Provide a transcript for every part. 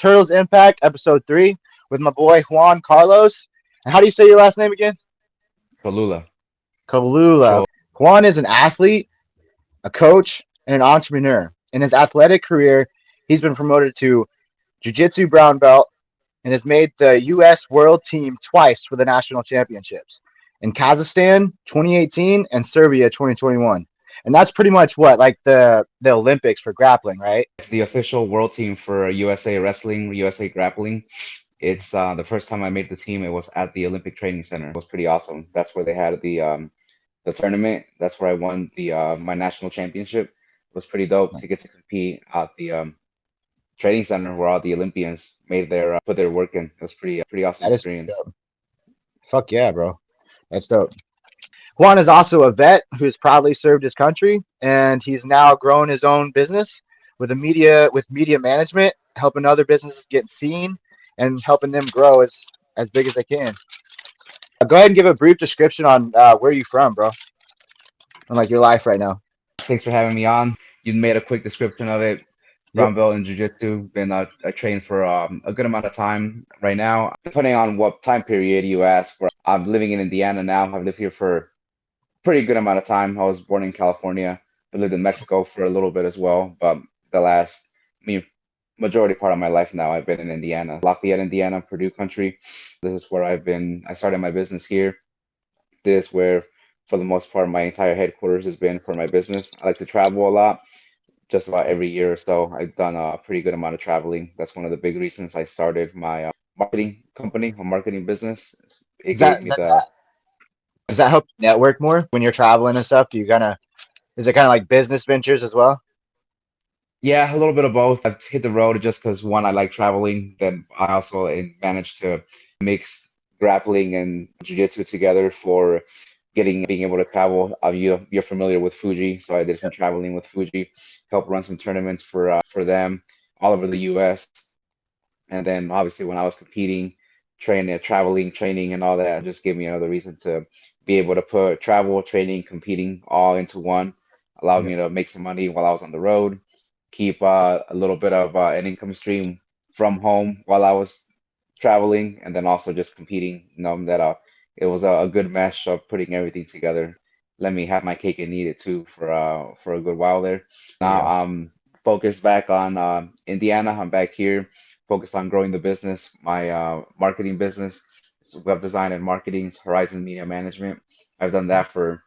Turtles Impact, episode 3, with my boy Juan Carlos. And how do you say your last name again? Cholula. Cholula. Chol. Juan is an athlete, a coach, and an entrepreneur. In his athletic career, he's been promoted to Jiu Jitsu brown belt and has made the U.S. World Team twice for the national championships in Kazakhstan 2018 and Serbia 2021. And that's pretty much what, like the Olympics for grappling, right? It's the official world team for USA Wrestling, USA Grappling. It's the first time I made the team. It was at the Olympic Training Center. It was pretty awesome. That's where they had the tournament. That's where I won the my national championship. It was pretty dope to get to compete at the training center where all the Olympians made their put their work in. It was pretty awesome That is experience. dope. Fuck yeah, bro. That's dope. Juan is also a vet who's proudly served his country, and he's now grown his own business with media management, helping other businesses get seen and helping them grow as big as they can. Go ahead and give a brief description on where you from, bro, and like your life right now. Thanks for having me on. You made a quick description of it. Yep. Brown belt in jiu-jitsu. Been I trained for a good amount of time right now. Depending on what time period you ask for, I'm living in Indiana now. I've lived here for a pretty good amount of time. I was born in California, but lived in Mexico for a little bit as well. But the last, I mean, majority part of my life now, I've been in Indiana, Lafayette, Indiana, Purdue country. This is where I've been. I started my business here. This is where, for the most part, my entire headquarters has been for my business. I like to travel a lot just about every year or so. I've done a pretty good amount of traveling. That's one of the big reasons I started my marketing company, a marketing business. It Does gave that me does the, does that help you network more when you're traveling and stuff? Do you kind of is it kind of like business ventures as well? yeah, a little bit of both. I've hit the road just because one, I like traveling. Then I also managed to mix grappling and jiu-jitsu together for being able to travel. You're familiar with Fuji, so I did some traveling with Fuji, helped run some tournaments for them all over the U.S. And then obviously when I was competing, training, traveling, training, and all that, just gave me another reason to be able to put travel, training, competing all into one. Allowed Yeah. me to make some money while I was on the road, keep a little bit of an income stream from home while I was traveling, and then also just competing. That it was a good mesh of putting everything together. Let me have my cake and eat it too for a good while there. There you Now go. I'm focused back on Indiana. I'm back here, focused on growing the business, my marketing business, it's web design and marketing, Horizon Media Management. I've done that for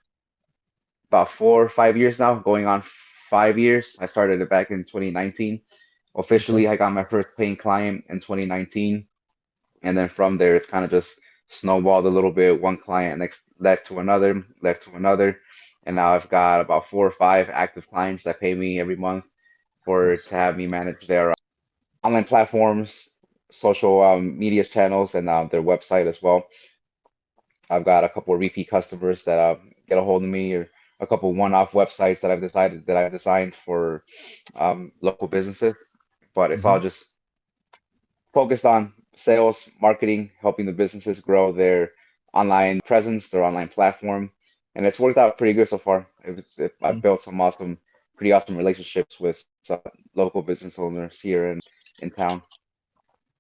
about 4 or 5 years now, going on 5 years. I started it back in 2019. Okay. Officially, I got my first paying client in 2019, and then from there, it's kind of just snowballed a little bit. One client next led to another, and now I've got about 4 or 5 active clients that pay me every month for Nice. to have me manage their online platforms, social media channels, and their website as well. I've got a couple of repeat customers that get a hold of me, or a couple one-off websites that I've designed for local businesses. But it's all Hmm. just focused on sales, marketing, helping the businesses grow their online presence, their online platform, and it's worked out pretty good so far. I've built some pretty awesome relationships with some local business owners here in town.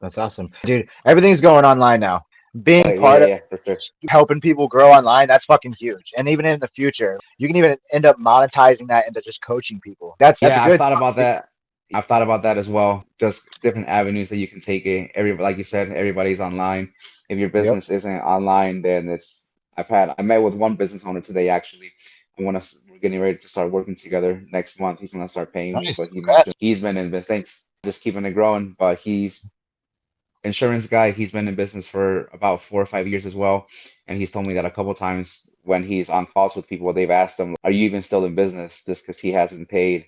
That's awesome, dude. Everything's going online now. Oh Being yeah, yeah, part of yeah, for sure. helping people grow online, that's fucking huge. And even in the future, you can even end up monetizing that into just coaching people. That's a Yeah, I've good thought spot about to be. that. I've thought about that as well. Just different avenues that you can take it. Like you said, everybody's online. If your Yep. business isn't online, then it's. I met with one business owner today actually. We're getting ready to start working together next month. He's gonna start paying me, Nice. but he Congrats. mentioned he's been in business, thanks, just keeping it growing. But he's insurance guy. He's been in business for about 4 or 5 years as well, and he's told me that a couple times when he's on calls with people, they've asked him, "Are you even still in business?" Just because he hasn't paid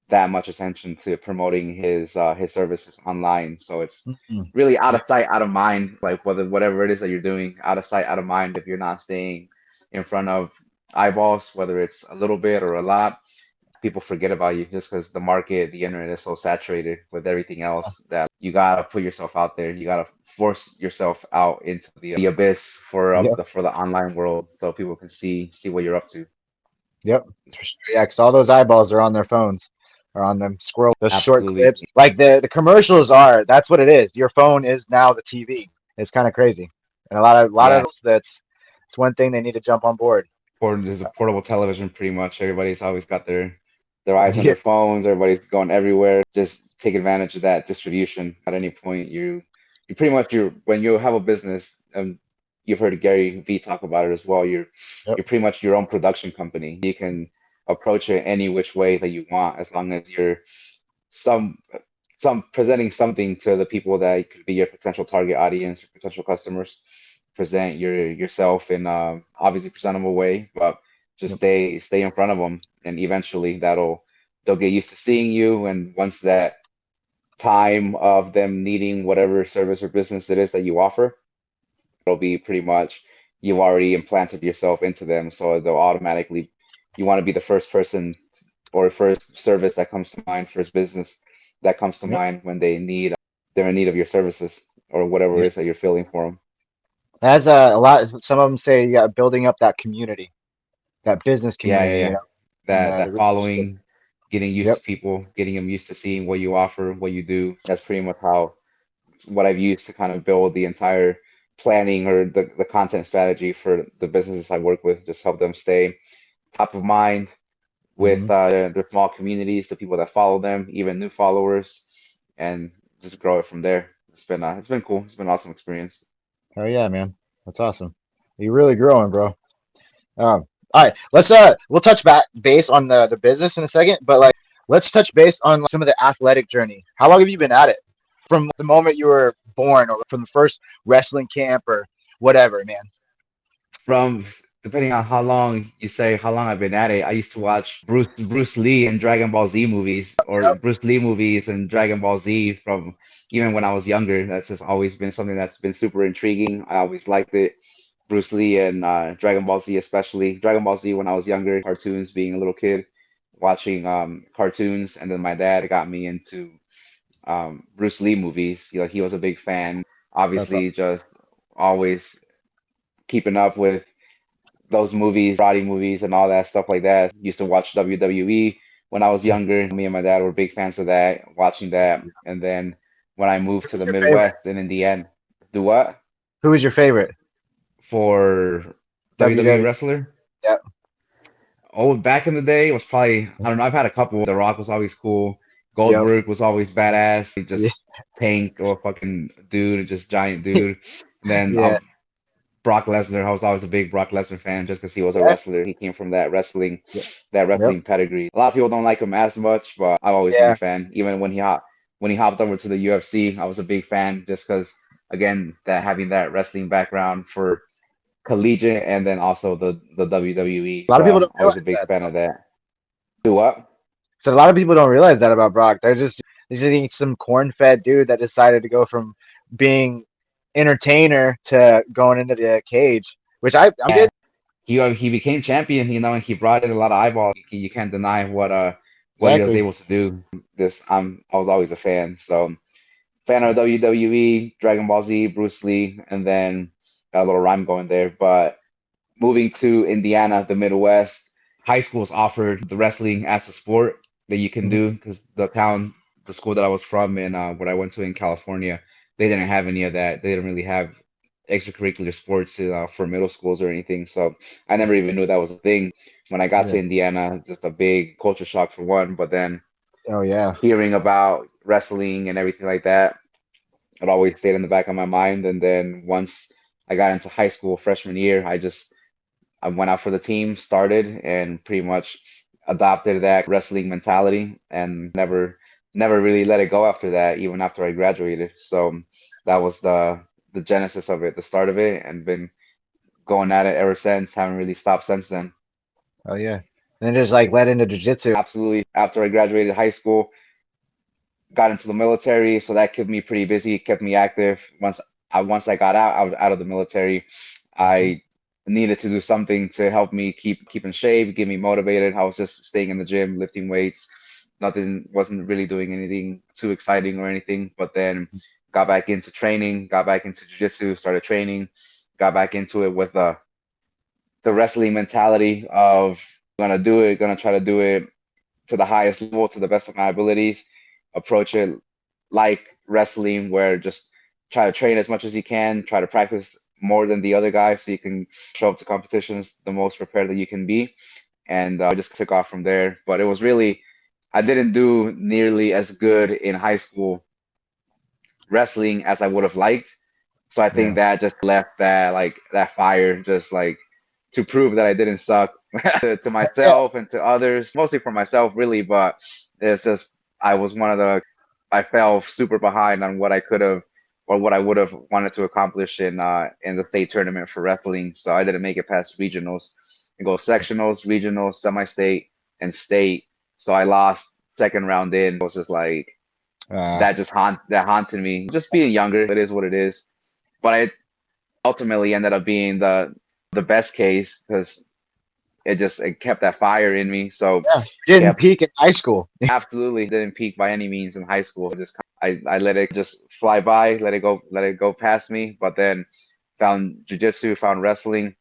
that much attention to promoting his services online. So it's Mhm. really out Yeah. of sight, out of mind. Like whatever it is that you're doing, out of sight, out of mind. If you're not staying in front of eyeballs, whether it's a little bit or a lot, people forget about you just because the market, the internet is so saturated with everything else that you gotta put yourself out there. You gotta force yourself out into the abyss Yep. for the online world so people can see what you're up to. Yep. For sure. Yeah, because all those eyeballs are on their phones. or on them squirrel, those short Absolutely. clips. Like the commercials are. That's what it is. Your phone is now the TV. It's kind of crazy, and a lot of Yeah. those. It's one thing they need to jump on board. There's a portable television pretty much. Everybody's always got their eyes on Yeah. their phones. Everybody's going everywhere. Just take advantage of that distribution. At any point, you pretty much you when you have a business, and you've heard Gary V talk about it as well. Yep. You're pretty much your own production company. You can approach it any which way that you want, as long as you're some some presenting something to the people that could be your potential target audience, your potential customers. Present yourself in obviously presentable way, but just Yep. stay in front of them, and eventually they'll get used to seeing you. And once that time of them needing whatever service or business it is that you offer, it'll be pretty much you've already implanted yourself into them, so they'll automatically you want to be the first person or first service that comes to mind, first business that comes to Yep. mind when they're in need of your services or whatever it Yeah. is that you're filling for them. That's a lot. Some of them say you got building up that community, that business Yeah, yeah, community, yeah. and the That relationships. following, getting used Yep. to people, getting them used to seeing what you offer, what you do. That's pretty much how what I've used to kind of build the entire planning or the content strategy for the businesses I work with. Just help them stay top of mind with Hmm. their small communities, the people that follow them, even new followers, and just grow it from there. It's been cool. It's been an awesome experience. Oh yeah, man. That's awesome. You're really growing, bro. All right, we'll touch back base on the business in a second, but like let's touch base on like, some of the athletic journey. How long have you been at it? From the moment you were born, or from the first wrestling camp, or whatever, man. From depending on how long you say how long I've been at it, I used to watch Bruce Lee and Dragon Ball Z movies or Yep. Bruce Lee movies and Dragon Ball Z from even when I was younger. That's just always been something that's been super intriguing. I always liked it. Bruce Lee and Dragon Ball Z, especially Dragon Ball Z when I was younger, cartoons being a little kid, watching cartoons, and then my dad got me into Bruce Lee movies. You know, he was a big fan. That's Obviously, awesome. just always keeping up with those movies, karate movies, and all that stuff like that. Used to watch WWE when I was younger. Me and my dad were big fans of that, watching that. And then when I moved to Who's the your favorite? Midwest and in the end, do what? Who is your favorite? For WWE WWE. wrestler? Yep. Oh, back in the day, it was probably, I don't know, I've had a couple. The Rock was always cool. Yep. Goldberg was always badass. He Yeah. just tank or fucking dude, just giant dude. And then Yeah. Brock Lesnar. I was always a big Brock Lesnar fan just because he was a Yeah. wrestler. He came from Yep. that Yep. wrestling pedigree. A lot of people don't like him as much, but I've always been a Yeah. fan. Even when he hopped over to the UFC, I was a big fan just because again that having that wrestling background for collegiate and then also the WWE. A lot of people don't I was a realize big that fan though. of that. Do what? So a lot of people don't realize that about Brock. They're just thinking some corn-fed dude that decided to go from being entertainer to going into the cage, which I'm Yeah, good. he became champion, you know, and he brought in a lot of eyeballs. You can't deny what he was Exactly. able to do. This I was always a fan. So fan of WWE, Dragon Ball Z, Bruce Lee, and then got a little rhyme going there. But moving to Indiana, the Midwest, high schools offered the wrestling as a sport that you can Mhm. do because the school that I was from and what I went to in California, they didn't have any of that. They didn't really have extracurricular sports for middle schools or anything. So I never even knew that was a thing. When I got Yeah. to Indiana, just a big culture shock for one, but then Oh yeah. hearing about wrestling and everything like that, it always stayed in the back of my mind. And then once I got into high school freshman year, I went out for the team, started, and pretty much adopted that wrestling mentality, and never really let it go after that, even after I graduated. So that was the genesis of it, the start of it, and been going at it ever since. Haven't really stopped since then. Oh yeah. And then just like led into jujitsu. Absolutely. After I graduated high school, got into the military, so that kept me pretty busy, kept me active. Once I got out, I was out of the military. Mhm. I needed to do something to help me keep in shape, get me motivated. I was just staying in the gym, lifting weights. Nothing, wasn't really doing anything too exciting or anything. But then got back into training, got back into jiu-jitsu, started training, got back into it with the wrestling mentality of gonna do it, gonna try to do it to the highest level to the best of my abilities. Approach it like wrestling, where just try to train as much as you can, try to practice more than the other guy so you can show up to competitions the most prepared that you can be. And just took off from there. But it was really, I didn't do nearly as good in high school wrestling as I would have liked. So I think Yeah. that just left that that fire, just like to prove that I didn't suck to Yeah. myself and to others, mostly for myself really. But it's just I was one of the I fell super behind on what I could have or what I would have wanted to accomplish in the state tournament for wrestling. So I didn't make it past regionals. I go sectionals, regionals, semi-state, and state. So I lost second round in. It was just like Uh, that just haunted me. Just being younger, it is what it is. But I ultimately ended up being the best case because it kept that fire in me. So yeah. You didn't kept peak in high school. absolutely didn't peak by any means in high school. I let it just fly by, let it go past me. But then found jujitsu, found wrestling,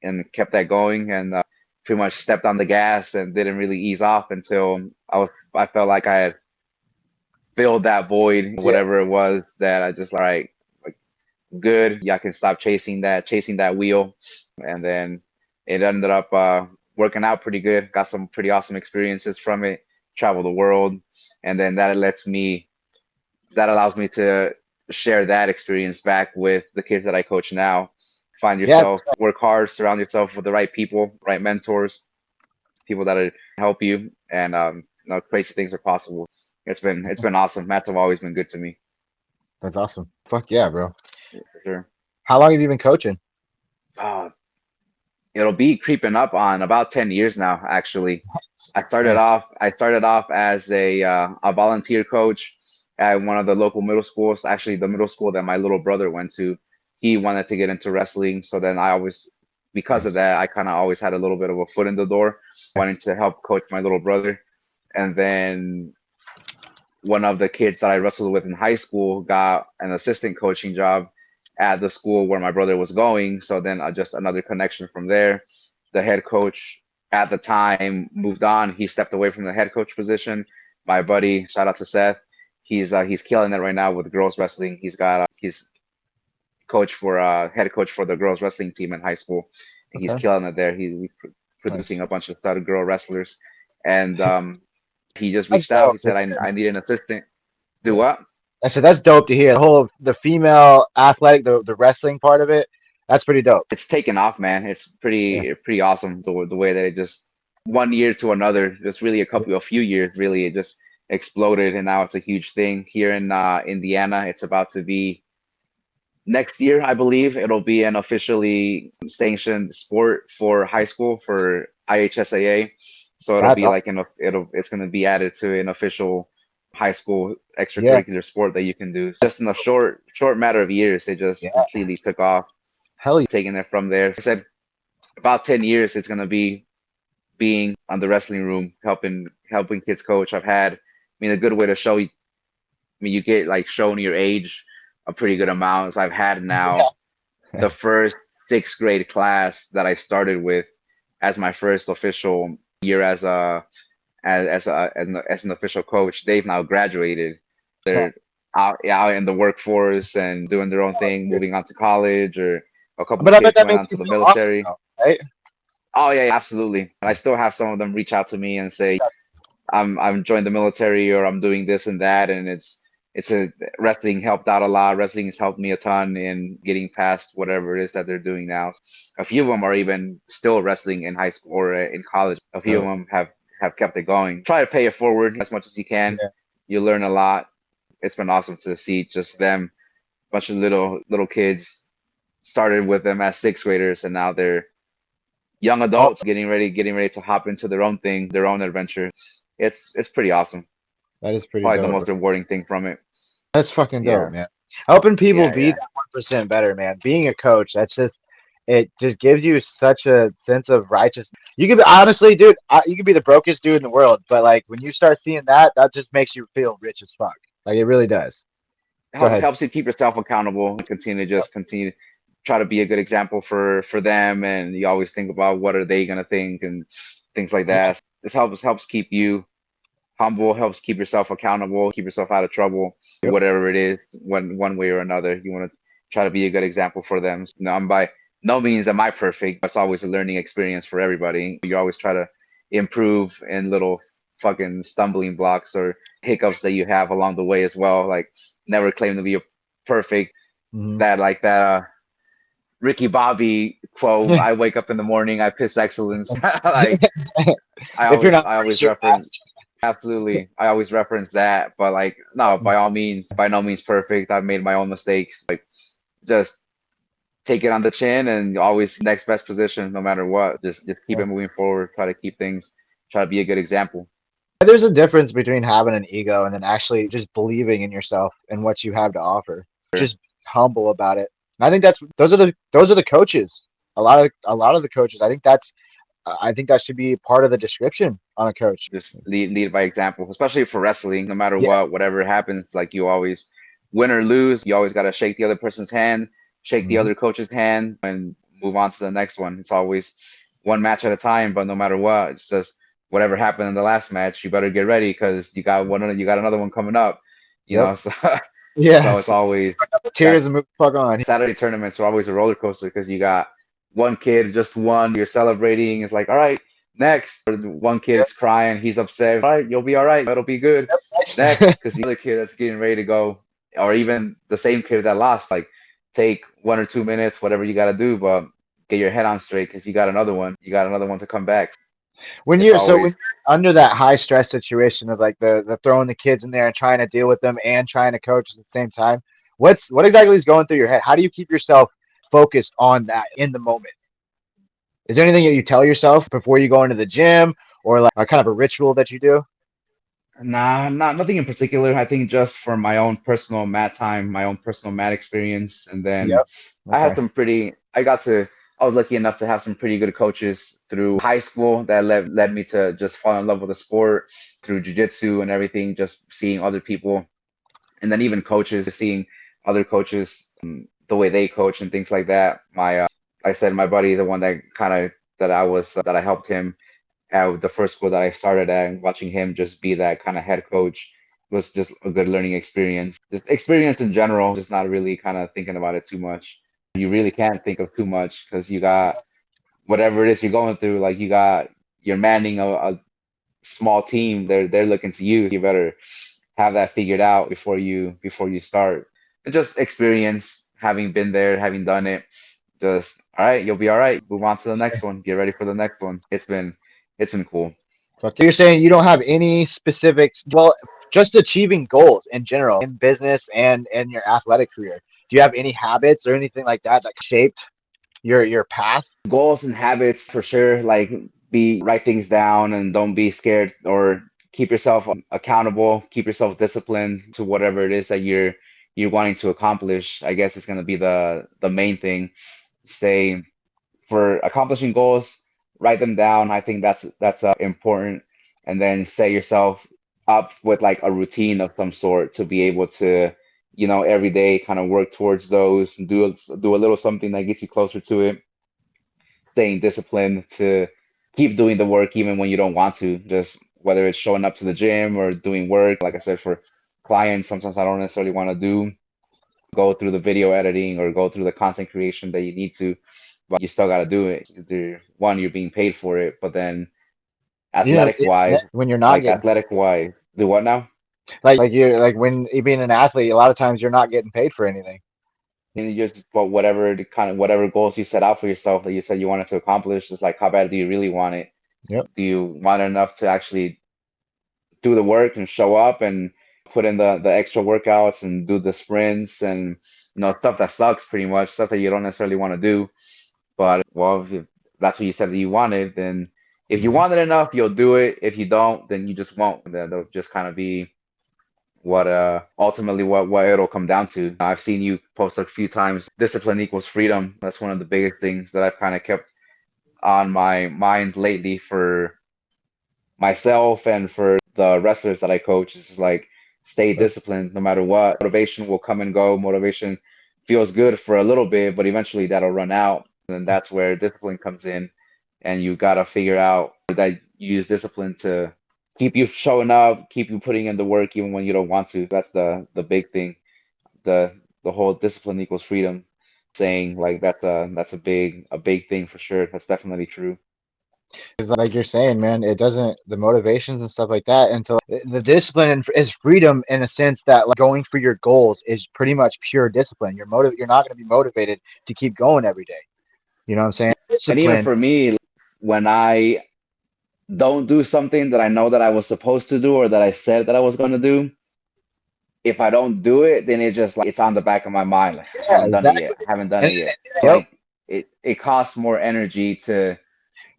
and kept that going. And pretty much stepped on the gas and didn't really ease off until I felt like I had filled that void, Yeah. whatever it was that I just like good. Yeah, I can stop chasing that wheel. And then it ended up working out pretty good. Got some pretty awesome experiences from it. Travel the world, and then that allows me to share that experience back with the kids that I coach now. Find Yeah. yourself, work hard, surround yourself with the right people, right mentors, people that are help you, and crazy things are possible. It's been awesome. Mats have always been good to me That's awesome. Fuck yeah, bro. for sure. How long have you been coaching? Uh, It'll be creeping up on about 10 years now, actually. Nice. I started off as a volunteer coach at one of the local middle schools, actually the middle school that my little brother went to. He wanted to get into wrestling, so then because of Nice. that, I kind of always had a little bit of a foot in the door, wanting to help coach my little brother. And then one of the kids that I wrestled with in high school got an assistant coaching job at the school where my brother was going. So then just another connection from there. The head coach at the time moved on. He stepped away from the head coach position. My buddy, shout out to Seth. He's killing it right now with girls wrestling. He's head coach for the girls wrestling team in high school, and he's Okay. killing it there. He's producing Nice. a bunch of stud girl wrestlers, and he just That's reached out. dope. He said, I need an assistant. Do Yeah. what? I said that's dope to hear. The whole the female athletic, the wrestling part of it, that's pretty dope. It's taken off, man. It's Yeah. pretty awesome the way that it just one year to another, just really a few years, really, it just exploded, and now it's a huge thing here in Indiana. It's about to be next year, I believe. It'll be an officially sanctioned sport for high school for IHSAA. So it'll That's be awesome. like it's going to be added to an official high school Yeah. extracurricular sport that you can do. Just in a short matter of years, it just Yeah. completely took off, Hell yeah. taking it from there. I said about 10 years it's going to be being on the wrestling room, helping kids coach. I mean, a good way to show you, I mean, you get like shown your age a pretty good amount. So I've had now the first sixth grade class that I started with as my first official year as an official coach. They've now graduated. They're out in the workforce and doing their own thing, moving on to college, or a couple But I bet kids that went on makes to you the feel awesome, military. though, right? Oh yeah, yeah, absolutely. And I still have some of them reach out to me and say, I'm joined the military or I'm doing this and that, and it's a wrestling helped out a lot. Wrestling has helped me a ton in getting past whatever it is that they're doing now. A few of them are even still wrestling in high school or in college. A few of Oh, them have kept it going. Try to pay it forward as much as you can. yeah. You learn a lot. It's been awesome to see just them, bunch of little kids started with them as sixth graders, and now they're young Oh, adults getting ready to hop into their own thing, their own adventure. It's pretty awesome. that is pretty Probably the dope, bro. most rewarding thing from it. That's fucking dope, Yeah, man. Helping people yeah, be yeah. that 1% better, man. Being a coach, it just gives you such a sense of righteousness. You could be, honestly, dude, you could be the brokest dude in the world, but like when you start seeing that, that just makes you feel rich as fuck. Like it really does. Go ahead. Helps you keep yourself accountable and continue to try to be a good example for them. And you always think about what are they gonna think and things like Yeah. that. This helps keep you humble, helps keep yourself accountable, keep yourself out of trouble, Yep. whatever it is, one way or another. You want to try to be a good example for them. No, I'm by no means am I perfect. It's always a learning experience for everybody. You always try to improve in little fucking stumbling blocks or hiccups that you have along the way as well. Like never claim to be a perfect. Hmm. That Ricky Bobby quote. I wake up in the morning, I piss excellence. Like If you're not I always first, you're reference. last. Absolutely. I always reference that, but like, no, by all means, by no means perfect. I've made my own mistakes. Like, just take it on the chin and always next best position, no matter what. Just keep it moving forward. Try to keep things, try to be a good example. There's a difference between having an ego and then actually just believing in yourself and what you have to offer. Just humble about it. And I think those are the coaches. A lot of the coaches. I think that should be part of the description on a coach. Just lead by example, especially for wrestling. No matter Yeah. what, whatever happens, like you always win or lose, you always got to shake the other person's hand, shake the Hmm. other coach's hand, and move on to the next one. It's always one match at a time, but no matter what, it's just whatever happened in the last match, you better get ready because you got another one coming up. You Yep. know, so so it's Yes. always Cheers that's and move the fuck on. Saturday tournaments are always a roller coaster because you got one kid just won, you're celebrating. It's like, all right, next. Or one kid's crying, he's upset. All right, you'll be all right. It'll be good. Next, because the other kid that's getting ready to go, or even the same kid that lost, like take 1 or 2 minutes, whatever you got to do, but get your head on straight because you got another one. You got another one to come back. It's When always you're under that high stress situation of like the throwing the kids in there and trying to deal with them and trying to coach at the same time, what exactly is going through your head? How do you keep yourself focused on that in the moment? Is there anything that you tell yourself before you go into the gym or like a kind of a ritual that you do? nah, not nothing in particular. I think just for my own personal mat time, my own personal mat experience, and then Yep. I had Okay. some pretty. I was lucky enough to have some pretty good coaches through high school that led me to just fall in love with the sport through jujitsu and everything. Just seeing other people, and then even coaches, seeing other coaches, the way they coach and things like that. I said my buddy, the one that kind of that I helped him at the first school that I started at, and watching him just be that kind of head coach was just a good learning experience. Just experience in general, just not really kind of thinking about it too much. You really can't think of too much because you got whatever it is you're going through. Like you're manning a small team. They're looking to you. You better have that figured out before you start. And just experience, having been there, having done it. Just all right, you'll be all right. Move on to the next one. Get ready for the next one. It's been cool. Okay. You're saying you don't have any specific, well, just achieving goals in general in business and your athletic career. Do you have any habits or anything like that that shaped your path? Goals and habits for sure. Like be write things down and don't be scared or keep yourself accountable, keep yourself disciplined to whatever it is that you're wanting to accomplish. I guess it's gonna be the main thing. Stay for accomplishing goals, write them down. I think that's important, and then set yourself up with like a routine of some sort to be able to, every day kind of work towards those and do a little something that gets you closer to it. Staying disciplined to keep doing the work even when you don't want to. Just whether it's showing up to the gym or doing work, like I said, for clients, sometimes I don't necessarily want to go through the video editing or go through the content creation that you need to, but you still got to do it. One, you're being paid for it, but then athletic wise, When you're not like getting athletic wise, do what now? like you're like when you being an athlete, a lot of times you're not getting paid for anything. And you just but whatever the kind of whatever goals you set out for yourself that you said you wanted to accomplish, it's like how bad do you really want it? Yep. Do you want it enough to actually do the work and show up and put in the extra workouts and do the sprints and stuff that sucks pretty much, stuff that you don't necessarily want to do. But well, if that's what you said that you wanted, then if you Hmm. want it enough, you'll do it. If you don't, then you just won't. That'll just kind of be what ultimately what it'll come down to. I've seen you post a few times, discipline equals freedom. That's one of the biggest things that I've kind of kept on my mind lately for myself and for the wrestlers that I coach. It's just like stay disciplined no matter what. Motivation will come and go. Motivation feels good for a little bit, but eventually that'll run out. And that's where discipline comes in. And you got to figure out that You use discipline to keep you showing up, keep you putting in the work even when you don't want to. That's the big thing. The whole discipline equals freedom saying, like, that's a big thing for sure. That's definitely true. Because like you're saying, man, it doesn't the motivations and stuff like that until the discipline is freedom in a sense that like going for your goals is pretty much pure discipline. You're not going to be motivated to keep going every day. You know what I'm saying? And even Discipline. for me, when I don't do something that I know that I was supposed to do or that I said that I was going to do, if I don't do it, then it's just like it's on the back of my mind. Like, I Yeah, haven't done it exactly. yet. I haven't done And it yet. yep, Like it costs more energy to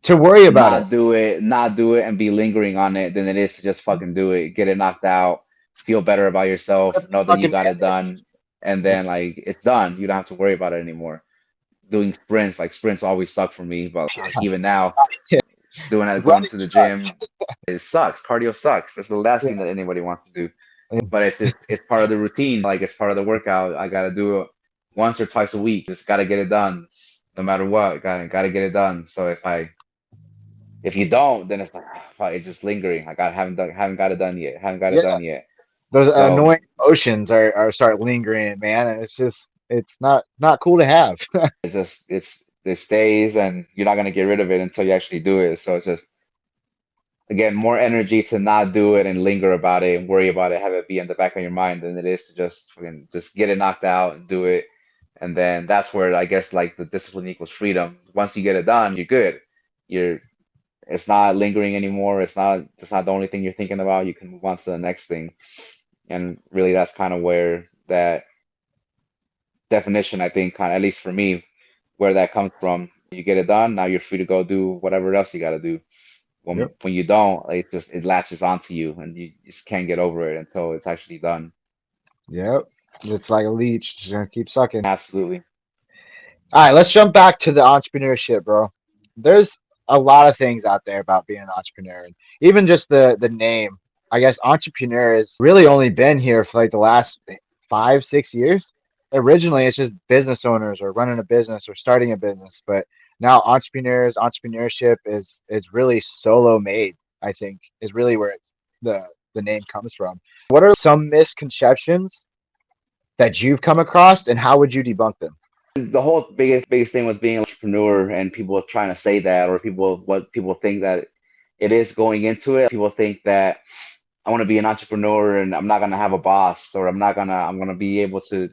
to worry about it. not do it, and be lingering on it than it is to just fucking do it, get it knocked out, feel better about yourself, know that you Fucking got it done, and yeah, then like it's done. You don't have to worry about it anymore. Doing sprints, like sprints always suck for me, but like even now yeah. doing that, going Running to the sucks. gym, it sucks. Cardio sucks. That's the last Yeah, thing that anybody wants to do. yeah, But it's part of the routine. Like it's part of the workout. I gotta do it once or twice a week. Just gotta get it done, no matter what. Gotta get it done. So if you don't, then it's like fuck, it's just lingering. Like I haven't got it done yet. Haven't got it yeah. done yet. Those So annoying emotions are start lingering, man, and it's not cool to have. it stays, and you're not gonna get rid of it until you actually do it. So it's just again more energy to not do it and linger about it and worry about it, have it be in the back of your mind than it is to just fucking just get it knocked out and do it. And then that's where I guess like the discipline equals freedom. Once you get it done, you're good. You're It's not lingering anymore. It's not the only thing you're thinking about. You can move on to the next thing. And really that's kind of where that definition, I think, kind of, at least for me, where that comes from. You get it done, now you're free to go do whatever else you got to do. When Yep. when you don't, it latches onto you, and you just can't get over it until it's actually done. Yep. It's like a leech, just gonna keep sucking. Absolutely. All right, let's jump back to the entrepreneurship, bro. There's a lot of things out there about being an entrepreneur, and even just the name. I guess entrepreneur has really only been here for like the last 5 6 years. Originally, it's just business owners or running a business or starting a business, but now entrepreneurship is really solo made. I think is really where the name comes from. What are some misconceptions that you've come across, and how would you debunk them? The whole biggest thing with being an entrepreneur and people trying to say that, or what people think that it is going into it. People think that I want to be an entrepreneur and I'm not gonna have a boss, or I'm gonna be able to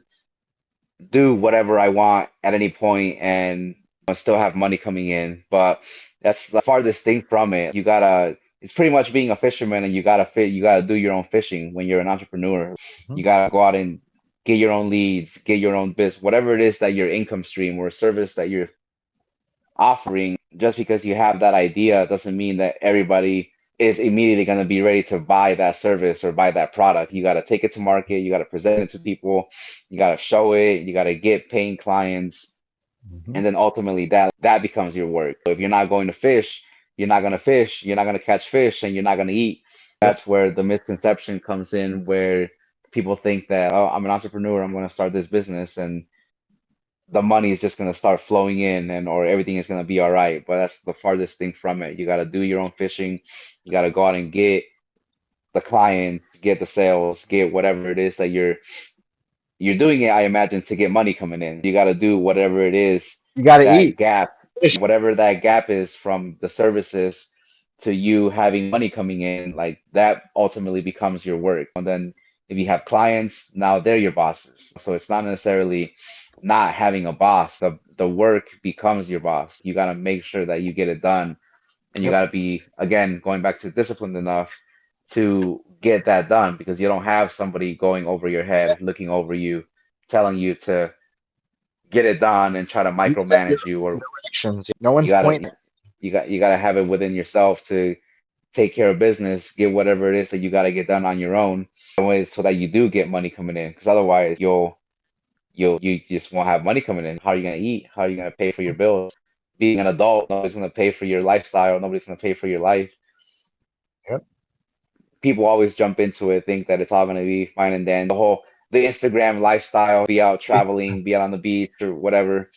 do whatever I want at any point and still have money coming in. But that's the farthest thing from it. It's pretty much being a fisherman, and you gotta do your own fishing when you're an entrepreneur. You Mhm. gotta go out and get your own leads, get your own business, whatever it is that your income stream or service that you're offering. Just because you have that idea doesn't mean that everybody is immediately going to be ready to buy that service or buy that product. You got to take it to market, you got to present it to people, you got to show it, you got to get paying clients, Mhm. and then ultimately that becomes your work. If you're not going to fish, you're not going to fish, you're not going to catch fish, and you're not going to eat. Yep. That's where the misconception comes in, where people think that, oh, I'm an entrepreneur, I'm going to start this business, and the money is just going to start flowing in, and or everything is going to be all right. But that's the farthest thing from it. You got to do your own fishing. You got to go out and get the clients, get the sales, get whatever it is that you're doing it, I imagine, to get money coming in. You got to do whatever it is, You got to that eat. gap, Fish. whatever that gap is from the services to you having money coming in, like that ultimately becomes your work. And then if you have clients, now they're your bosses. So it's not necessarily not having a boss. The work becomes your boss. You got to make sure that you get it done, and you Yep. got to be, again, going back to disciplined enough to get that done, because you don't have somebody going over your head, looking over you, telling you to get it done and try to You set your micromanage you. own Or directions. No you one's gotta pointing. you gotta have it within yourself to take care of business, get whatever it is that you gotta get done on your own, so that you do get money coming in. Because otherwise, you just won't have money coming in. How are you gonna eat? How are you gonna pay for your bills? Being an adult, nobody's gonna pay for your lifestyle. Nobody's gonna pay for your life. Yep. People always jump into it, think that it's all gonna be fine and then the Instagram lifestyle, be out traveling, be out on the beach or whatever.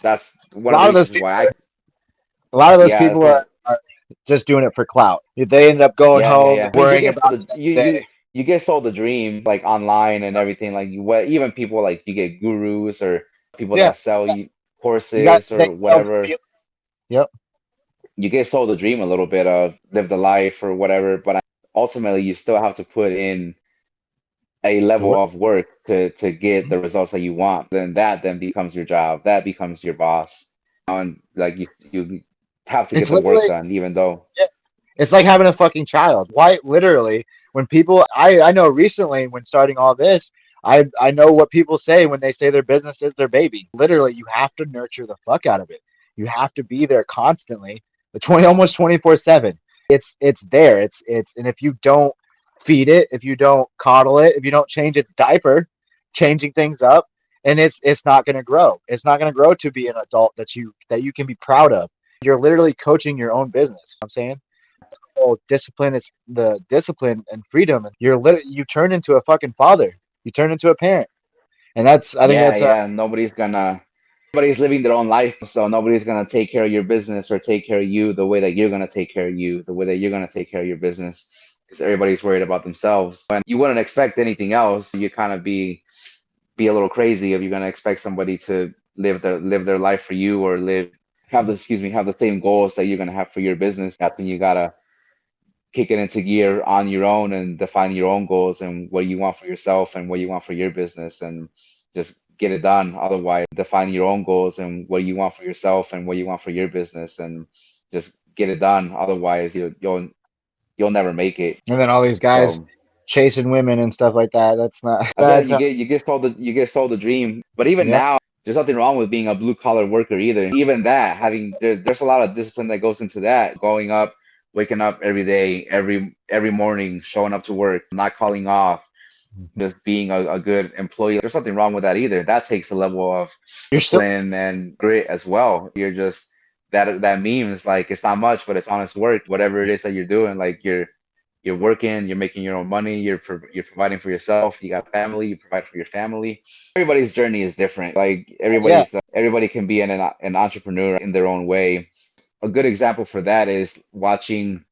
That's A one of the lot of those reasons people. why I A lot of those yeah, that's people one. just doing it for clout. They ended up going Yeah, yeah, home yeah. I mean, worrying about the next day. you get sold the dream like online and everything. Like you, what even people like you get gurus or people Yeah, that sell you you got courses they or sell good whatever. people. Yep. You get sold the dream a little bit of live the life or whatever, but ultimately you still have to put in a The level work. of work to get the results that you want. Then that then becomes your job. That becomes your boss. And like you have to get It's the work literally done, even though. yeah, it's like having a fucking child. Why literally when people I know recently when starting all this, I know what people say when they say their business is their baby. Literally, you have to nurture the fuck out of it. You have to be there constantly, the 20 almost 24/7. It's there. It's and if you don't feed it, if you don't coddle it, if you don't change its diaper, changing things up, and it's not going to grow. It's not going to grow to be an adult that you can be proud of. You're literally coaching your own business. You know what I'm saying? Oh, discipline is the discipline and freedom. You turn into a fucking father. You turn into a parent, and that's I think Yeah, that's yeah. Nobody's living their own life, so nobody's gonna take care of your business or take care of you the way that you're gonna take care of you, the way that you're gonna take care of your business, because everybody's worried about themselves. And you wouldn't expect anything else. You kind of be a little crazy if you're gonna expect somebody to live their life for you or have the same goals that you're gonna have for your business. I think you gotta kick it into gear on your own and define your own goals and what you want for yourself and what you want for your business and just get it done. Otherwise, define your own goals and what you want for yourself and what you want for your business and just get it done. Otherwise, you'll never make it. and then all these guys So chasing women and stuff like that. That's not I said that's not, you get sold the dream. But even yeah. now, there's nothing wrong with being a blue collar worker either. Even that, having there's a lot of discipline that goes into that. Going up, waking up every day, every morning, showing up to work, not calling off, just being a good employee. There's nothing wrong with that either. That takes a level of You're still discipline and grit as well. You're just that meme is like it's not much, but it's honest work. Whatever it is that you're doing, like you're working, you're making your own money, you're providing for yourself, you got a family, you provide for your family. Everybody's journey is different. Like yeah. everybody can be an entrepreneur in their own way. A good example for that is watching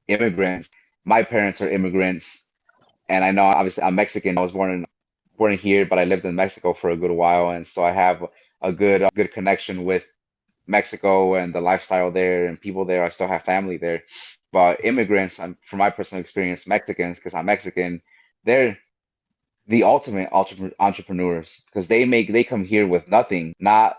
immigrants. My parents are immigrants, and I know obviously I'm Mexican. I was born here, but I lived in Mexico for a good while, and so I have a good connection with Mexico and the lifestyle there and people there. I still have family there. But immigrants, from my personal experience, Mexicans, because I'm Mexican, they're the ultimate entrepreneurs because they come here with nothing, not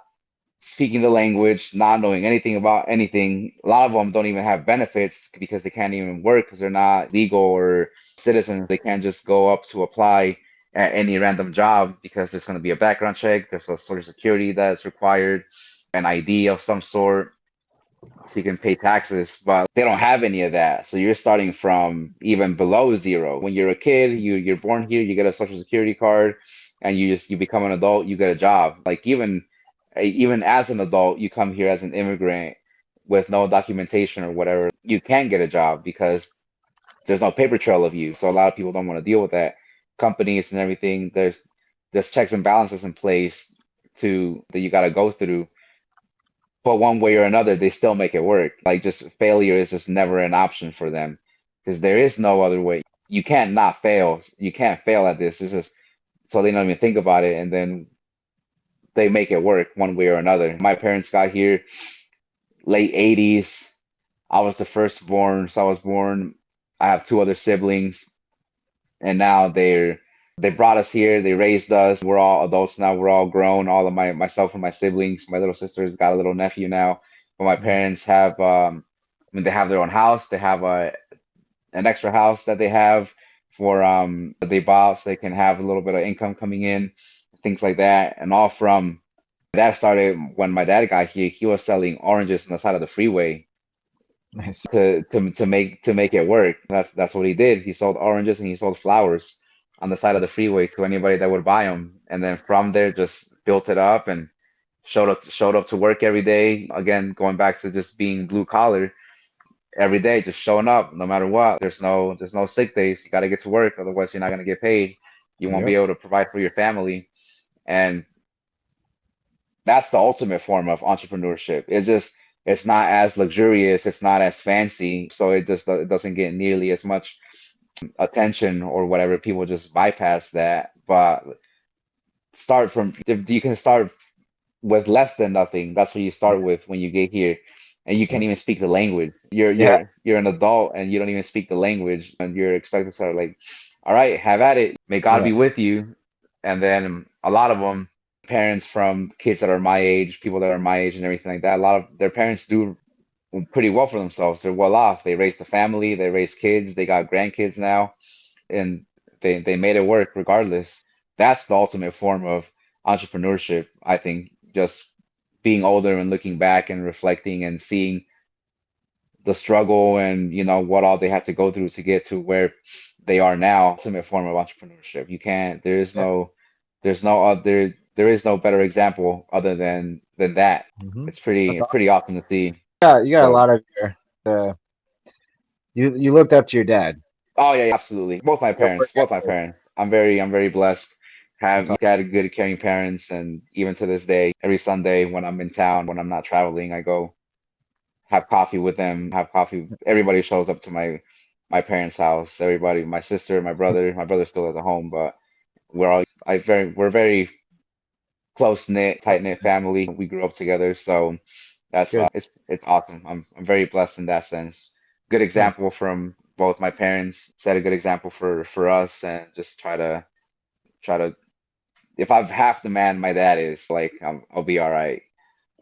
speaking the language, not knowing anything about anything. A lot of them don't even have benefits because they can't even work because they're not legal or citizens. They can't just go up to apply at any random job because there's going to be a background check, there's a social security that's required, an ID of some sort so you can pay taxes, but they don't have any of that. So you're starting from even below zero. When you're a kid, you're born here, you get a social security card, and you become an adult, you get a job. Like even as an adult, you come here as an immigrant with no documentation or whatever, you can get a job because there's no paper trail of you. So a lot of people don't want to deal with that. Companies and everything, there's checks and balances in place to that you got to go through, but one way or another, they still make it work. Like just failure is just never an option for them because there is no other way. You can't not fail. You can't fail at this. It's just so they don't even think about it, and then they make it work one way or another. My parents got here late 80s. I was the firstborn, so I was born. I have two other siblings, and now they brought us here. They raised us. We're all adults now. We're all grown. All of myself and my siblings. My little sister's got a little nephew now. But my parents have I mean they have their own house. They have an extra house that they have for that they bought so they can have a little bit of income coming in, things like that. And all from that started when my dad got here. He was selling oranges on the side of the freeway Nice. to make it work. That's what he did. He sold oranges and he sold flowers on the side of the freeway to anybody that would buy them. And then from there, just built it up and showed up to work every day. Again, going back to just being blue collar every day, just showing up no matter what. There's no sick days. You got to get to work, otherwise you're not gonna get paid. You won't be Yep. able to provide for your family, and that's the ultimate form of entrepreneurship. It's just It's not as luxurious, it's not as fancy, so it doesn't get nearly as much attention or whatever. People just bypass that. But start from if you can start with less than nothing. That's what you start with when you get here, and you can't even speak the language. Yeah, You're an adult and you don't even speak the language, and you're expected to start like, all right, have at it. May God yeah, be with you. And then a lot of them, parents from kids that are my age, people that are my age, and everything like that. A lot of their parents do pretty well for themselves. They're well off. They raised a family, they raised kids, they got grandkids now, and they made it work regardless. That's the ultimate form of entrepreneurship, I think. Just being older and looking back and reflecting and seeing the struggle and what all they had to go through to get to where they are now. Ultimate form of entrepreneurship. You can't. yeah. There's no other. There is no better example other than that. Hmm. That's It's awesome. pretty awesome to see. Yeah, you got a So. lot of your. You looked up to your dad. Oh yeah, yeah, absolutely. What work Both my ethic. parents. I'm very blessed. That's Have awesome. had good, caring parents, and even to this day, every Sunday when I'm in town, when I'm not traveling, I go have coffee with them. Have coffee. Everybody shows up to my parents' house. Everybody, my sister, my brother. My brother still is at home, but we're very close knit, tight That's knit good. family. We grew up together, so that's Good. it's awesome. I'm very blessed in that sense. Good Nice. example from both my parents. Set a good example for us, and just try to. If I'm half the man my dad is, like I'll be all right.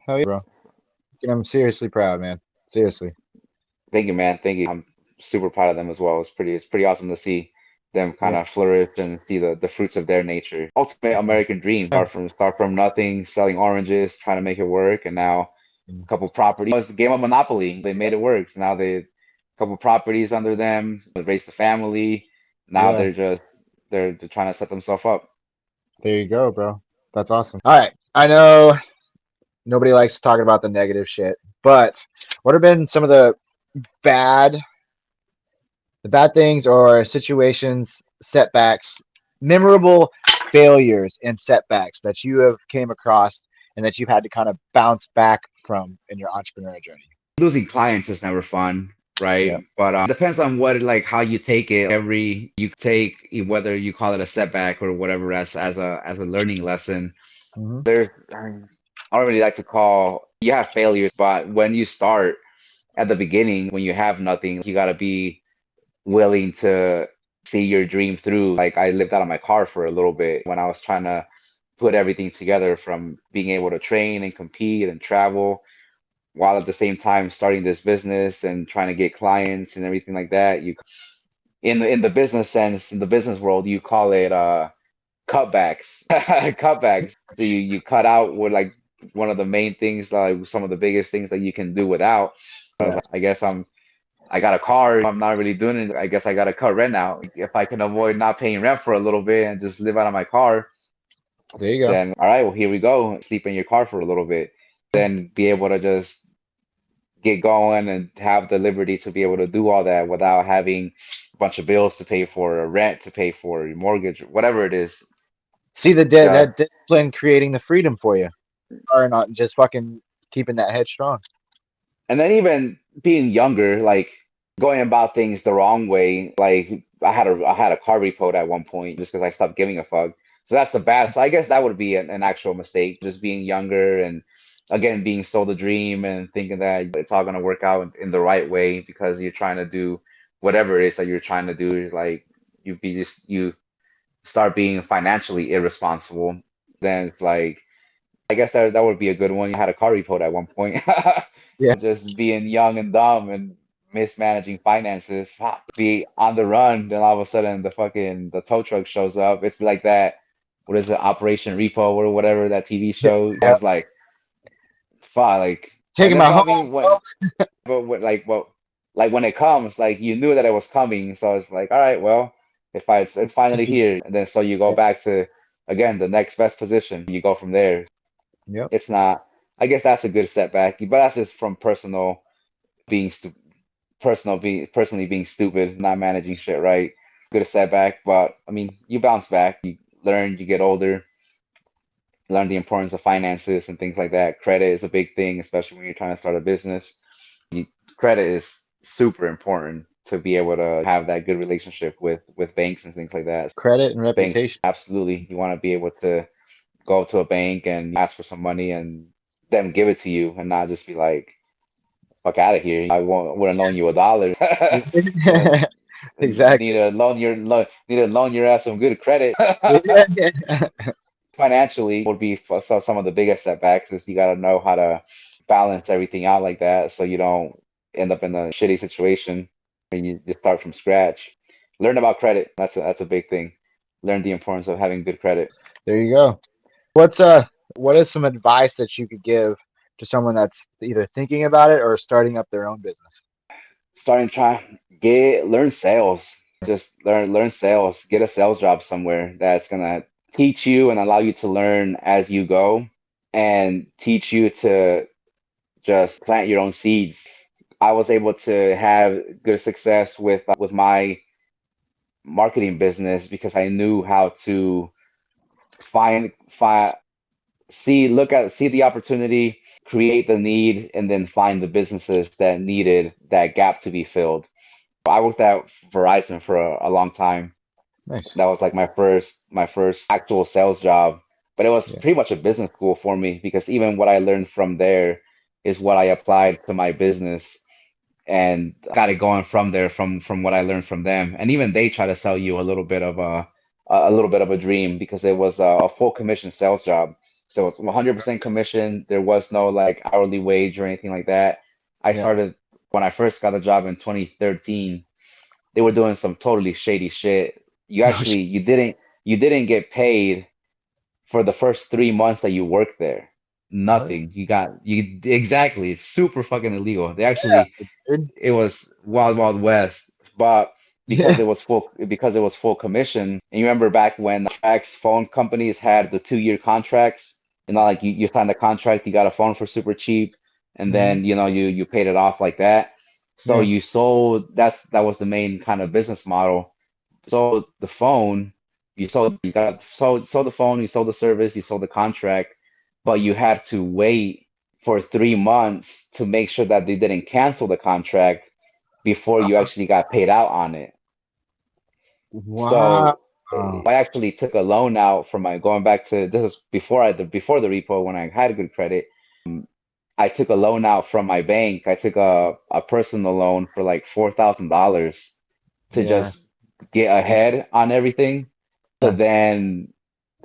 Hell yeah, bro. I'm seriously proud, man. Seriously. Thank you, man. Thank you. I'm super proud of them as well. It's pretty awesome to see them kind Yeah. of flourish and see the fruits of their nature. Ultimate American dream. Yeah. Start from nothing, selling oranges, trying to make it work, and now couple properties. It's the game of Monopoly. They made it work. So now they a couple properties under them, they raised a family. Now Yeah. they're trying to set themselves up. There you go, bro. That's awesome. All right. I know nobody likes talking about the negative shit, but what have been some of bad, the bad things or situations, setbacks, memorable failures and setbacks that you have came across and that you've had to kind of bounce back from in your entrepreneurial journey? Losing clients is never fun, Yeah. right? But depends on what like how you take it. Every you take whether you call it a setback or whatever as a learning lesson. Hmm. There's I don't really like to call you have failures, but when you start at the beginning, when you have nothing, you gotta be willing to see your dream through. Like I lived out of my car for a little bit when I was trying to put everything together from being able to train and compete and travel while at the same time starting this business and trying to get clients and everything like that. You in the business sense, in the business world, you call it cutbacks. Cutbacks. So you cut out with like one of the main things, like some of the biggest things that you can do without. I was Yeah. like, I got a car. I'm not really doing it. I guess I got to cut rent now. If I can avoid not paying rent for a little bit and just live out of my car, There you go. then all right, well, here we go. Sleep in your car for a little bit. Then be able to just get going and have the liberty to be able to do all that without having a bunch of bills to pay for, a rent to pay for, your mortgage, whatever it is. See Yeah. that discipline creating the freedom for you, or not just fucking keeping that head strong. And then even being younger, like going about things the wrong way, like I had a car repoed at one point just because I stopped giving a fuck. So that's the bad. So I guess that would be an actual mistake, just being younger and again being sold a dream and thinking that it's all gonna work out in the right way because you're trying to do whatever it is that you're trying to do. Is like you start being financially irresponsible. Then it's like I guess that would be a good one. You had a car repo at one point. Yeah. Just being young and dumb and mismanaging finances. Be on the run, then all of a sudden the tow truck shows up. It's like that. What is it, Operation Repo or whatever that TV show? I Yeah. was like, fuck, like, and Taking then my but I home, mean, bro. like when it comes, like you knew that it was coming, so it's like, all right, well, if I it's finally here, and then so you go Yeah. back to again the next best position. You go from there. Yep. It's not. I guess that's a good setback, but that's just from being stu personally being stupid, not managing shit right. Good setback, but I mean, you bounce back, you learn, you get older, learn the importance of finances and things like that. Credit is a big thing, especially when you're trying to start a business. You, credit is super important to be able to have that good relationship with banks and things like that. Credit and Banks, reputation. absolutely. You want to be able to go to a bank and ask for some money and them give it to you and not just be like, fuck out of here. Wouldn't loan you $1. You know, need Exactly. to need to loan your ass some good credit. Yeah, yeah. Financially would be some of the biggest setbacks is you got to know how to balance everything out like that so you don't end up in a shitty situation when you just start from scratch. Learn about credit. That's a big thing. Learn the importance of having good credit. There you go. What's what is some advice that you could give to someone that's either thinking about it or starting up their own business? Starting try get learn sales. Just learn sales. Get a sales job somewhere that's gonna teach you and allow you to learn as you go and teach you to just plant your own seeds. I was able to have good success with my marketing business because I knew how to find see the opportunity, create the need, and then find the businesses that needed that gap to be filled. I worked at Verizon for a long time. Nice. That was like my first actual sales job. But it was Yeah. pretty much a business school for me because even what I learned from there is what I applied to my business and got it going from there from what I learned from them. And even they try to sell you a little bit of a dream because it was a full commission sales job. So it's 100% commission. There was no like hourly wage or anything like that. I Yeah. started when I first got a job in 2013. They were doing some totally shady shit. No shit. You didn't get paid for the first 3 months that you worked there. What? Nothing. You exactly. It's super fucking illegal. They Yeah, actually dude. it was Wild Wild West, but Yeah. because it was full commission. And you remember back when tracks phone companies had the 2-year contracts, and not like you signed a contract, you got a phone for super cheap, and Hmm. then you paid it off like that. So Yeah. you sold that was the main kind of business model. Sold the phone, you sold the phone, you sold the service, you sold the contract, but you had to wait for 3 months to make sure that they didn't cancel the contract before you actually got paid out on it. Wow. So I actually took a loan out for my going back to this is before the repo when I had good credit. I took a loan out from my bank. I took a personal loan for like $4,000 to Yeah. just get Yeah. ahead on everything to then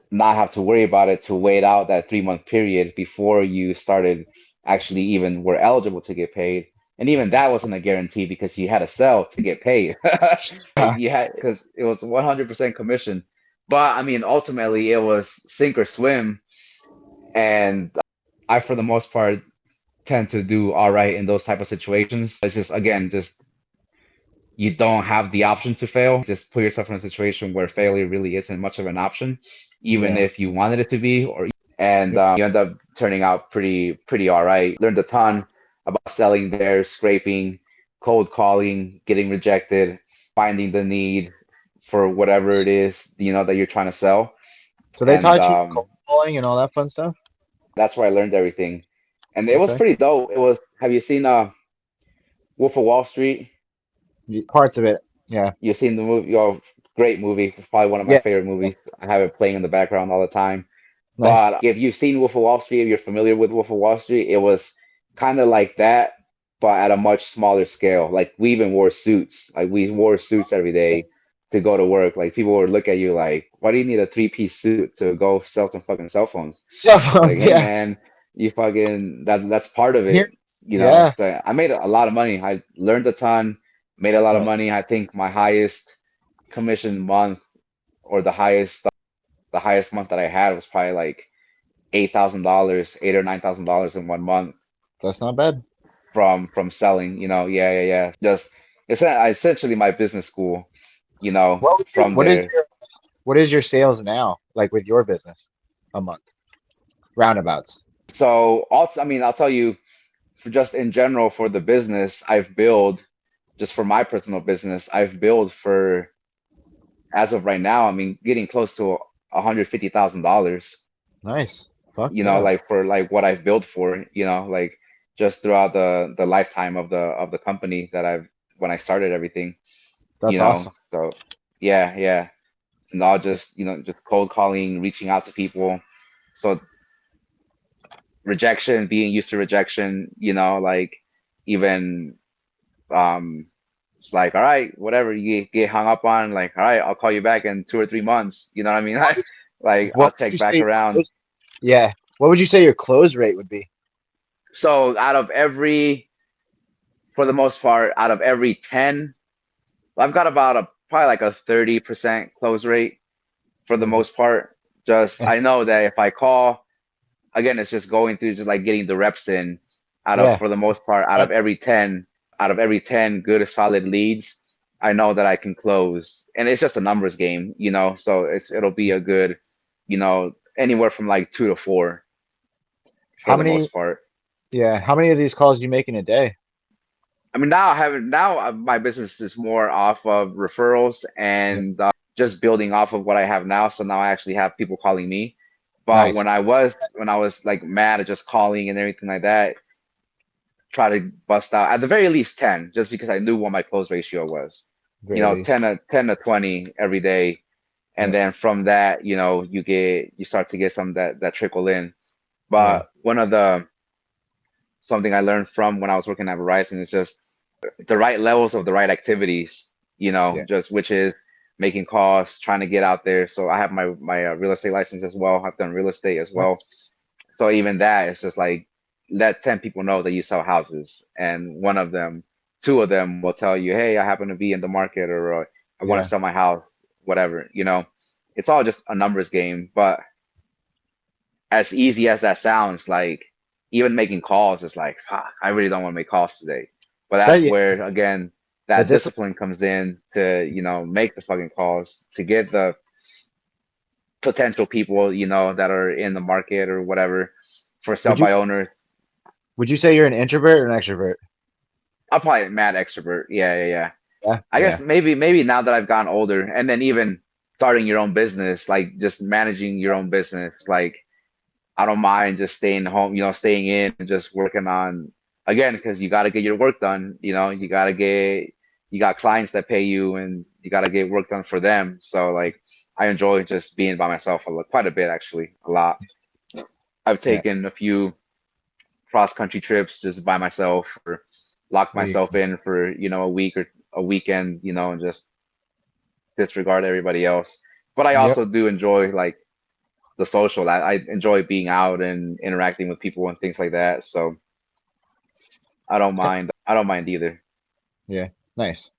not have to worry about it to wait out that 3 month period before you started actually even were eligible to get paid. And even that wasn't a guarantee because you had to sell to get paid. You had because it was 100% commission. But I mean, ultimately it was sink or swim. And I, for the most part, tend to do all right in those type of situations. It's just again, just you don't have the option to fail. Just put yourself in a situation where failure really isn't much of an option, even Yeah. if you wanted it to be, or and you end up turning out pretty all right. Learned a ton about selling there, scraping, cold calling, getting rejected, finding the need for whatever it is that you're trying to sell, So they and taught you cold calling and all that fun stuff? that's where I learned everything. And it was Okay. pretty dope. It was. Have you seen Wolf of Wall Street? Parts of it. Yeah. You've seen the movie, great movie, probably one of my Yeah. favorite movies. I have it playing in the background all the time. Nice. But if you've seen Wolf of Wall Street, if you're familiar with Wolf of Wall Street, it was kind of like that, but at a much smaller scale. Like we even wore suits. Like we wore suits every day to go to work. Like people would look at you like, why do you need a three-piece suit to go sell some fucking cell phones? Cell Like, phones. hey Yeah. man, you fucking that's part of Here. it, you know. Yeah. So I made a lot of money. I learned a ton, made a lot of Nice. money. I think my highest commission month or the highest month that I had was probably like $8,000, $8 or $9,000 in one month That's not bad. from selling. Yeah, yeah, yeah. Just it's essentially my business school. What would you, From there. what is your sales now, like with your business a month? Roundabouts. So I mean, I'll tell you for just in general for the business I've built, just for my personal business, I've built for as of right now, I mean, getting close to $150,000. Nice. Fuck yeah. like for like what I've built for, like just throughout the lifetime of the company that I've when I started everything, That's awesome. so yeah, yeah. And all Yeah. just, just cold calling, reaching out to people. So rejection, being used to rejection, like even um it's like, all right, whatever you get hung up on, like, all right, I'll call you back in 2 or 3 months. You know what I mean? What would, Like I'll what would check you say back your around. close, yeah. What would you say your close rate would be? So for the most part, out of every 10, I've got about a probably like a 30% close rate for the Mhm. most part. Just I know that if I call, again, it's just going through just like getting the reps in Yeah. for the most part, That- out of every 10 good solid leads, I know that I can close. And it's just a numbers game, so it'll be a good, anywhere from like 2 to 4 for How the many? most part. Yeah. How many of these calls do you make in a day? I mean, now my business is more off of referrals Yeah. and just building off of what I have now. So now I actually have people calling me. But Nice. when I was like mad at just calling and everything like that, try to bust out at the very least 10, just because I knew what my close ratio was. Very least. 10 to 20 every day. And Yeah. then from that, you start to get some that trickle in. Yeah. But something I learned from when I was working at Verizon is just the right levels of the right activities, Yeah. just which is making calls, trying to get out there. So I have my real estate license as well. I've done real estate as well. Nice. So even that, it's just like let 10 people know that you sell houses, and two of them will tell you, hey, I happen to be in the market, or I want to Yeah. sell my house, whatever. It's all just a numbers game. But as easy as that sounds, like even making calls is like, fuck, I really don't want to make calls today. But that's Especially where again the that discipline. discipline comes in to, make the fucking calls to get the potential people, that are in the market or whatever for sell Would you by owners. would you say you're an introvert or an extrovert? I'm probably a mad extrovert. Yeah, yeah, yeah. Yeah. I Yeah. guess maybe now that I've gotten older, and then even starting your own business, like just managing your own business, like I don't mind just staying home, staying in and just working on again because you got to get your work done. You got clients that pay you, and you got to get work done for them. So like I enjoy just being by myself quite a bit, actually, a lot. I've Yeah. taken a few cross country trips just by myself, or locked There you myself go. in for a week or a weekend, and just disregard everybody else. But I Yep. also do enjoy like the social. I enjoy being out and interacting with people and things like that. So I don't mind. I don't mind either. Yeah. Nice.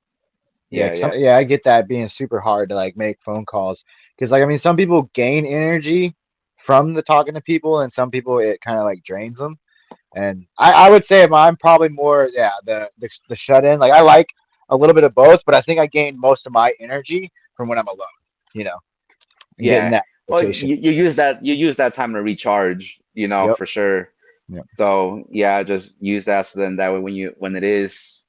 Yeah, Yeah, yeah, yeah, I get that being super hard to like make phone calls because like I mean some people gain energy from the talking to people and some people it kind of like drains them. And I would say I'm probably more yeah the shut in. Like I like a little bit of both, but I think I gain most of my energy from when I'm alone, you know, and getting yeah. that Well, meditation. you use that time to recharge, Yep. for sure. Yep. So yeah, just use that so then that way when it is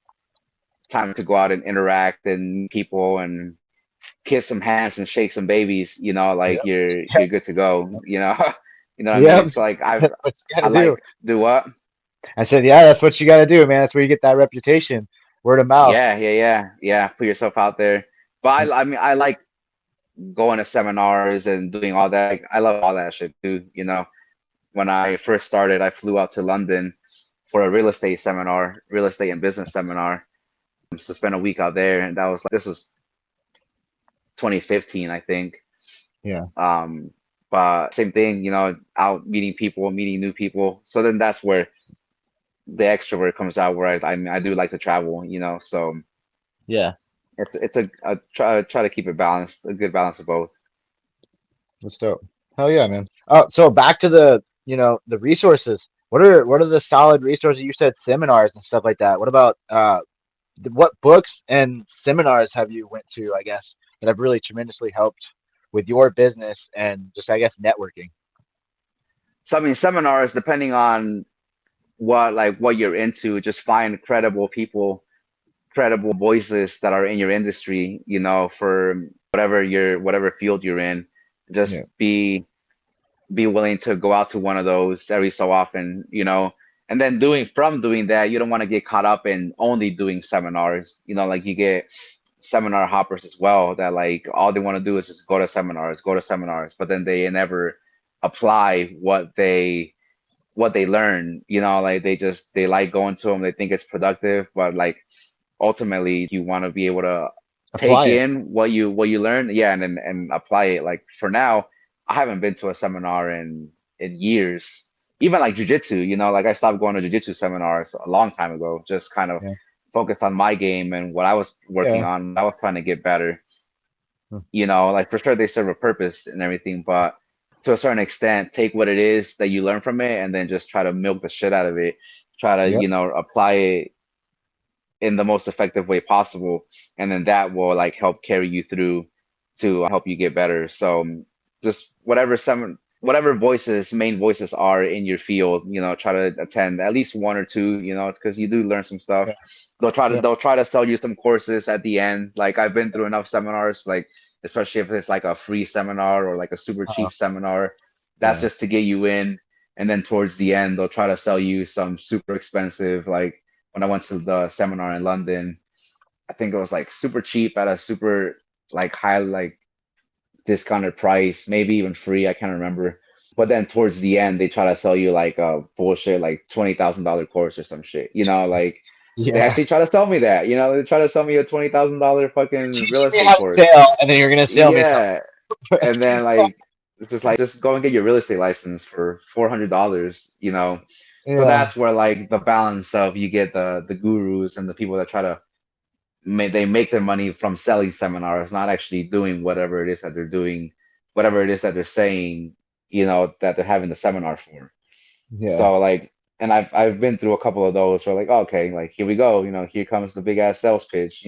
time to go out and interact and meet people and kiss some hands and shake some babies, like Yep. you're good to go, you know what I Yep. mean? So like That's what you I gotta do. like do what? I said, yeah, that's what you gotta do, man. That's where you get that reputation, word of mouth. Yeah, yeah, yeah, yeah. Put yourself out there. But I mean, I like going to seminars and doing all that. Like, I love all that shit too. When I first started, I flew out to London for a real estate seminar, real estate and business seminar. So spent a week out there, and that was like this was 2015, I think. Yeah. Um, but same thing, out meeting people, meeting new people. So then that's where the extrovert comes out, where I do like to travel, So Yeah. it's a try to keep it balanced, a good balance of both. That's dope. Hell yeah, man. Oh, so back to the resources. What are the solid resources? You said seminars and stuff like that. What about what books and seminars have you went to, I guess, that have really tremendously helped with your business and just I guess networking? So I mean, seminars, depending on what you're into, just find credible people, credible voices that are in your industry, for whatever field you're in. Yeah. Just be be willing to go out to one of those every so often, and then doing that, you don't want to get caught up in only doing seminars, like you get seminar hoppers as well that like all they want to do is just go to seminars, but then they never apply what they learn, like they like going to them, they think it's productive, but like ultimately you want to be able to take Apply it. in what you learn, yeah, and apply it. Like for now, I haven't been to a seminar in years. Even like jujitsu, like I stopped going to jujitsu seminars a long time ago, just kind of Yeah. focused on my game and what I was working Yeah. on, what I was trying to get better. Hmm. Like for sure they serve a purpose and everything, but to a certain extent, take what it is that you learn from it and then just try to milk the shit out of it. Try to, Yep. apply it in the most effective way possible, and then that will like help carry you through to help you get better. So just whatever main voices are in your field, try to attend at least one or two, it's because you do learn some stuff. Yeah. Yeah. They'll try to sell you some courses at the end. Like I've been through enough seminars, like especially if it's like a free seminar or like a super Uh, cheap seminar, that's yeah. just to get you in. And then towards the end they'll try to sell you some super expensive, like when I went to the seminar in London, I think it was like super cheap at a super like high, like discounted price, maybe even free. I can't remember. But then towards the end, they try to sell you like a bullshit, like $20,000 course or some shit. Like they Yeah. actually try to sell me that. They try to sell me a $20,000 You're fucking real teaching me estate how to course. sail, and then you're gonna sell me something. Yeah, and then like it's just like just go and get your real estate license for $400. So Yeah. that's where like the balance of you get the gurus and the people that try to they make their money from selling seminars, not actually doing whatever it is that they're doing, whatever it is that they're saying, that they're having the seminar for. Yeah. So like, and I've been through a couple of those where like, oh, okay, like here we go, here comes the big ass sales pitch,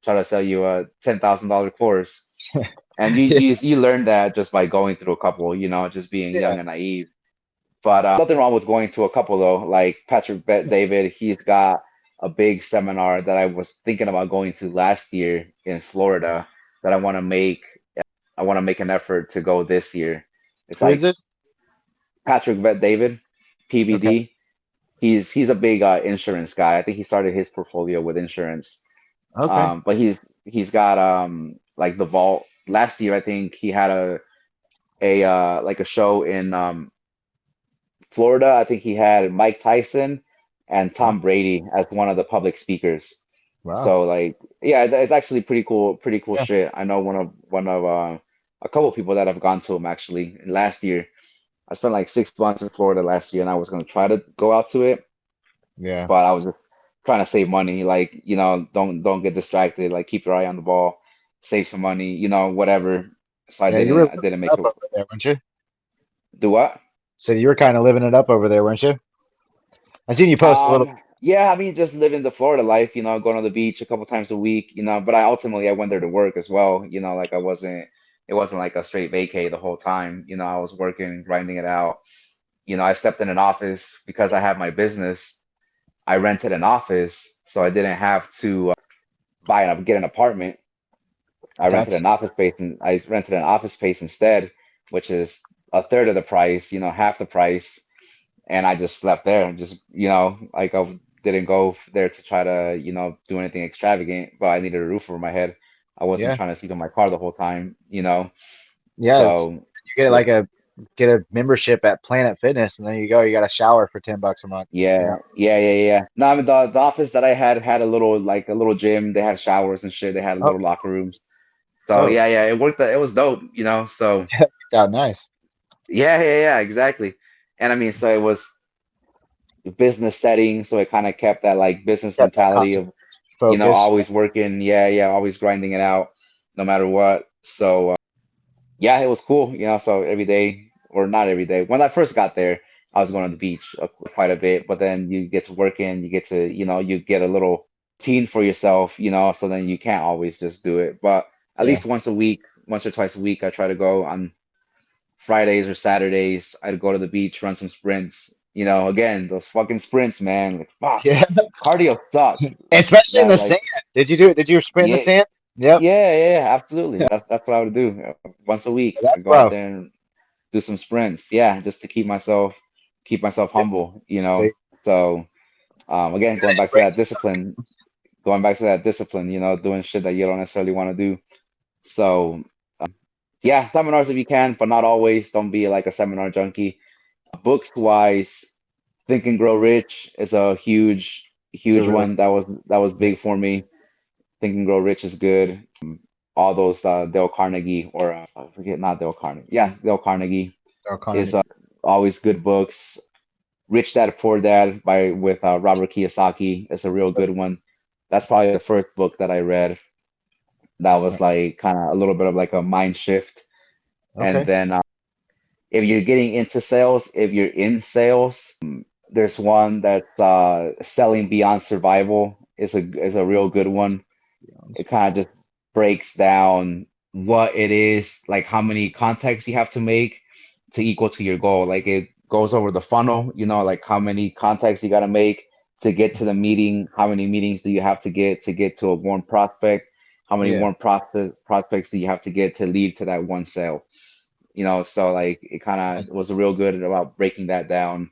try to sell you a $10,000 course, and you Yeah. you you learn that just by going through a couple, just being Yeah. young and naive. But nothing wrong with going to a couple though. Like Patrick Bet David, he's got a big seminar that I was thinking about going to last year in Florida that I want to make an effort to go this year. It's Who is like it? Patrick Bet David, Okay. PBD. He's a big insurance guy. I think he started his portfolio with insurance. Okay. But he's got like the vault. Last year I think he had a like a show in Florida. I think he had Mike Tyson and Oh, Tom Brady as one of the public speakers. wow. So like, yeah, it's actually pretty cool Yeah. shit. I know one of a couple of people that have gone to him actually last year. I spent like 6 months in Florida last year, and I was gonna try to go out to it, Yeah. but I was just trying to save money. Like, don't get distracted. Like, keep your eye on the ball, save some money, whatever. So Yeah. You were I living didn't it make up it. over there, weren't you? Do what? So you were kind of living it up over there, weren't you? I seen you post a little. Yeah, I mean, just living the Florida life, going on the beach a couple times a week, but I went there to work as well, like it wasn't like a straight vacay the whole time, I was working, grinding it out. I stepped in an office because I have my business. I rented an office, so I didn't have to get an apartment. That's I rented an office space instead, which is a third of the price, half the price, and I just slept there and just, like I didn't go there to try to, do anything extravagant, but I needed a roof over my head. I wasn't yeah. trying to sleep in my car the whole time. Yeah. It's So you get yeah, like a get a membership at Planet Fitness, and then you go. You got a shower for $10 a month. You know. yeah. No, I mean the office that I had a little gym. They had showers and shit. They had Oh, little locker rooms. So dope. yeah, it worked. It was dope. So Worked out nice. yeah, exactly. And I mean, so it was business setting, so it kind of kept that like business Got that mentality of, concentration focus. always working, yeah, always grinding it out no matter what. So yeah, it was cool. So every day, or not every day, when I first got there, I was going to the beach quite a bit, but then you get to work in, you get to, you get a little routine for yourself, so then you can't always just do it. But at Yeah. least once a week, once or twice a week, I try to go on Fridays or Saturdays. I'd go to the beach, run some sprints. Again, those fucking sprints, man. Like, fuck, Yeah. cardio sucks. Especially in That the like, sand. Did you do it? Did you sprint in the yeah, sand? Yep. yeah, absolutely. That's what I would do once a week. I That's go out rough. there and do some sprints. Yeah, just to keep myself humble, you know. They So again, gotta going back to embrace that the suck. discipline, doing shit that you don't necessarily want to do. So yeah, seminars if you can, but not always. Don't be like a seminar junkie. Books wise, Think and Grow Rich is a huge, It's a huge really one. That was yeah, big for me. Think and Grow Rich is good. All those Dale Carnegie or I forget, not Dale Carnegie. Yeah, Dale Carnegie Dark is Carnage. always good books. Rich Dad Poor Dad by with Robert Kiyosaki is a real good one. That's probably the first book that I read that was like kind of a little bit of like a mind shift. And Okay. then if you're getting into sales, if you're in sales, there's one that's Selling Beyond Survival is a real good one. It kind of just breaks down what it is, like how many contacts you have to make to equal to your goal. Like it goes over the funnel, like how many contacts you got to make to get to the meeting, how many meetings do you have to get to a warm prospect, how many Yeah. warm prospects do you have to get to lead to that one sale. So like it kind of was real good about breaking that down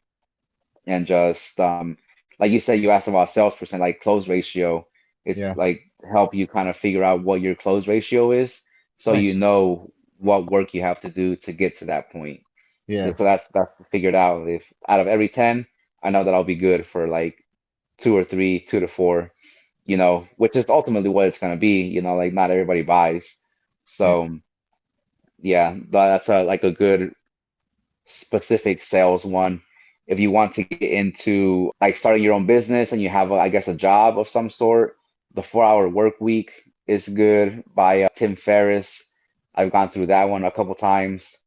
and just like you said, you asked about sales percent, like close ratio. It's Yeah. like help you kind of figure out what your close ratio is, so you Nice. know what work you have to do to get to that point. Yeah. So that's figured out. If out of every 10, I know that I'll be good for like two or three, 2 to 4, which is ultimately what it's gonna be. Like not everybody buys. Yeah. So yeah, that's like a good specific sales one. If you want to get into like starting your own business and you have, I guess, a job of some sort, the 4 Hour Work Week is good by Tim Ferriss. I've gone through that one a couple times.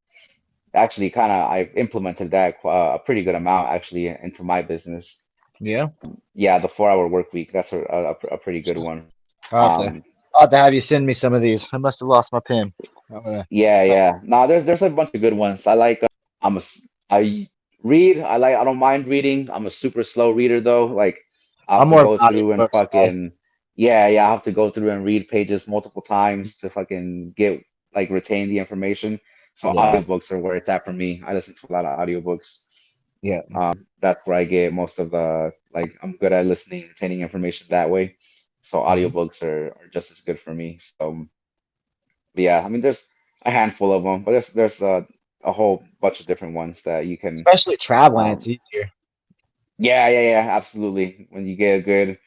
Actually, I've implemented that a pretty good amount actually into my business. Yeah. Yeah, the 4 Hour Work Week, that's a pretty good one. I'll have to Um, I'll have to have you send me some of these. I must have lost my pen. I'm gonna Yeah, uh, yeah. No, there's a bunch of good ones. I like I read. I don't mind reading. I'm a super slow reader though. Like I have I'm to more of go an through and audiobook guy. fucking yeah, yeah, I have to go through and read pages multiple times to fucking get like retain the information. So Yeah. audiobooks are where it's at for me. I listen to a lot of audiobooks. Yeah. That's where I get most of the like I'm good at listening, retaining information that way. So Hmm. audiobooks are just as good for me. So but yeah, I mean, there's a handful of them, but there's a whole bunch of different ones that you can. Especially traveling, it's Um, easier. yeah, yeah, yeah, absolutely. When you get a good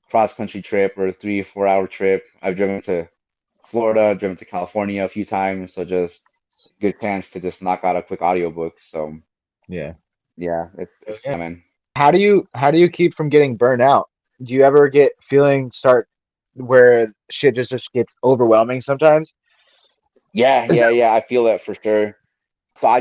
cross country trip or 3 or 4 hour trip, I've driven to Florida, driven to California a few times, so just good chance to just knock out a quick audiobook. So Yeah. yeah, So, it's yeah. fun, man. How do you keep from getting burnt out? Do you ever get feeling start where shit just gets overwhelming sometimes? Yeah, Is yeah, yeah. I feel it for sure. So I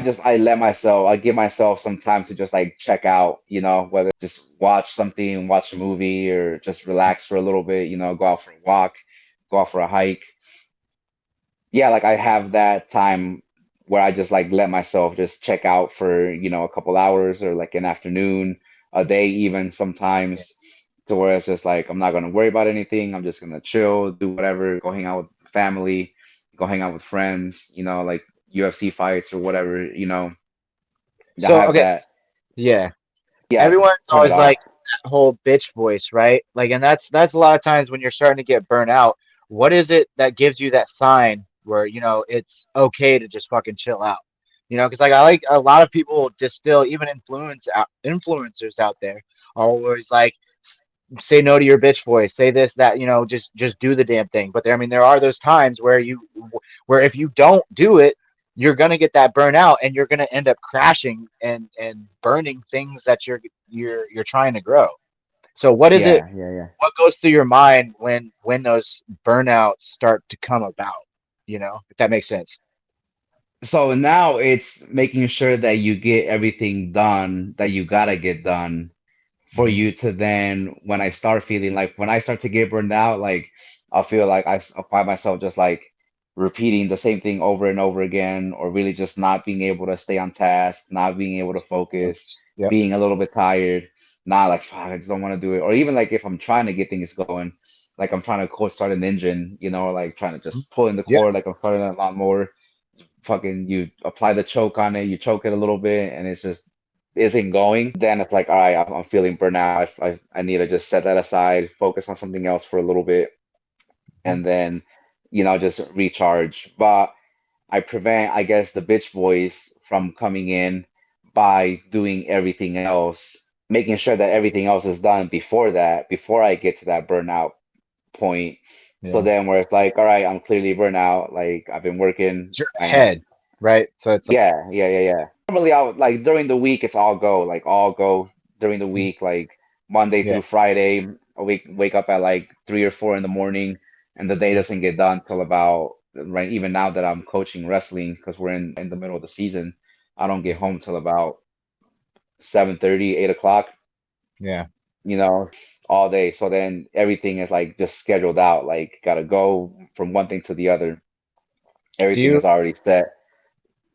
give myself some time to just like check out, whether just watch something, watch a movie, or just relax for a little bit, go out for a walk, go out for a hike. Yeah, like I have that time where I just like let myself just check out for, a couple hours or like an afternoon, a day even sometimes, to where it's just like I'm not gonna worry about anything. I'm just gonna chill, do whatever, go hang out with family, go hang out with friends, like UFC fights or whatever, I so have okay, that. yeah. Yeah, Everyone's turn it always off. like that whole bitch voice, right? Like, and that's a lot of times when you're starting to get burnt out. What is it that gives you that sign where it's okay to just fucking chill out? Because like I like a lot of people distill, even influencers out there are always like, say no to your bitch voice, say this, that, just do the damn thing. But there are those times where if you don't do it, you're gonna get that burnout and you're gonna end up crashing and burning things that you're trying to grow. So what is it? Yeah, yeah, yeah. What goes through your mind when those burnouts start to come about? If that makes sense. So now it's making sure that you get everything done that you gotta get done for Hmm. you to then, when I start feeling like, when I start to get burned out, like I'll feel like I'll find myself just like repeating the same thing over and over again, or really just not being able to stay on task, not being able to focus, Yep. being a little bit tired, not like, fuck, I just don't want to do it. Or even like if I'm trying to get things going, like I'm trying to start an engine, like trying to just pull in the Yeah. cord, like I'm starting a lawnmower, fucking you apply the choke on it, you choke it a little bit, and it's just isn't going, then it's like, all right, I'm feeling burnout. I need to just set that aside, focus on something else for a little bit, Mhm. and then, just recharge. But I prevent, I guess, the bitch voice from coming in by doing everything else, making sure that everything else is done before that, before I get to that burnout point. So Yeah. then where it's like, all right, I'm clearly burnout. Like I've been working. You're I know. ahead, right? So it's like, Yeah. Normally, I would like during the week, it's all go, like all go during the mhm, week, like Monday yeah, through Friday. I wake up at like 3 or 4 in the morning, and the day yeah, doesn't get done till about right. Even now that I'm coaching wrestling, because we're in the middle of the season, I don't get home till about 7:30, 8 o'clock. yeah. All day. So then everything is like just scheduled out. Like gotta go from one thing to the other. Do Everything you? is already set.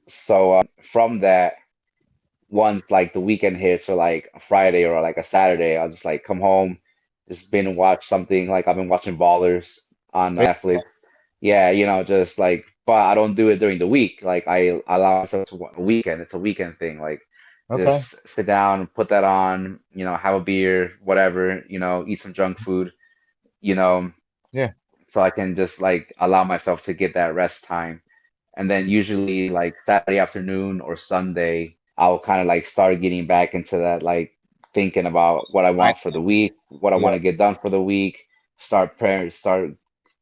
So from that, once like the weekend hits or like a Friday or like a Saturday, I'll just like come home, just binge watch something. Like I've been watching Ballers on Netflix. Yeah, just like, but I don't do it during the week. Like I allow myself to a weekend. It's a weekend thing. Like Okay. just sit down, put that on, have a beer, whatever, eat some junk food, you know, Yeah. so I can just like allow myself to get that rest time. And then usually like Saturday afternoon or Sunday, I'll kind of like start getting back into that, like thinking about what I want for Mindset. the week, what I want Yep. to get done for the week, start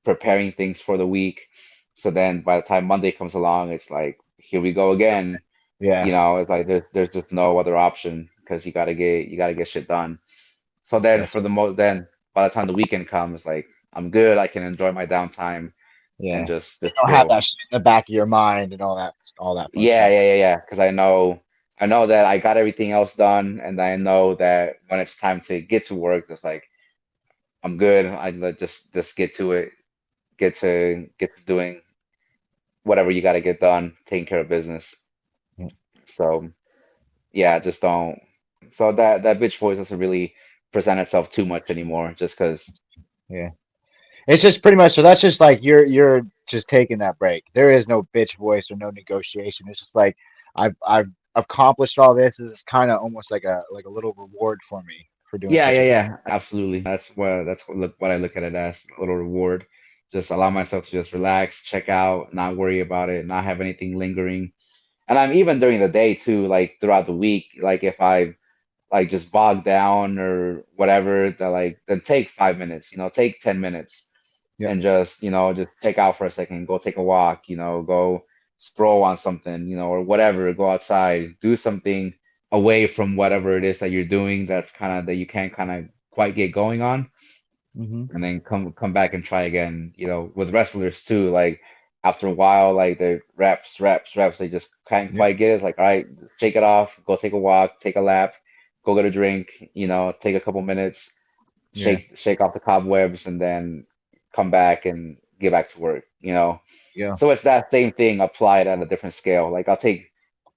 preparing things for the week. So then by the time Monday comes along, it's like, here we go again. Yeah. It's like there's just no other option because you gotta get shit done. So then Yes. for the most then by the time the weekend comes, like I'm good, I can enjoy my downtime and Yeah. just You don't have chill. that shit in the back of your mind and all that fun Yeah, stuff. yeah, yeah, yeah. Because I know that I got everything else done, and I know that when it's time to get to work, just like I'm good. Just get to it, get to doing whatever you got to get done, taking care of business. Yeah. So yeah, just don't. So that bitch voice doesn't really present itself too much anymore, just because. Yeah. It's just pretty much so that's just like you're just taking that break. There is no bitch voice or no negotiation. It's just like I've accomplished all this. This is kind of almost like a little reward for me for doing Yeah, such yeah, a yeah, absolutely. That's what I look at it as, a little reward. Just allow myself to just relax, check out, not worry about it, not have anything lingering. And I'm even during the day too, like throughout the week, like if I like just bogged down or whatever, that like then take 5 minutes, take 10 minutes Yep. and just take out for a second, go take a walk, go scroll on something, or whatever, go outside, do something away from whatever it is that you're doing that's kind of that you can't kind of quite get going on, Hmm. and then come back and try again. With wrestlers too, like after a while, like the reps, they just can't Yep. quite get it. It's like, all right, shake it off, go take a walk, take a lap, go get a drink, take a couple minutes, Yeah. shake off the cobwebs, and then come back and get back to work. Yeah. So it's that same thing applied at a different scale. Like I'll take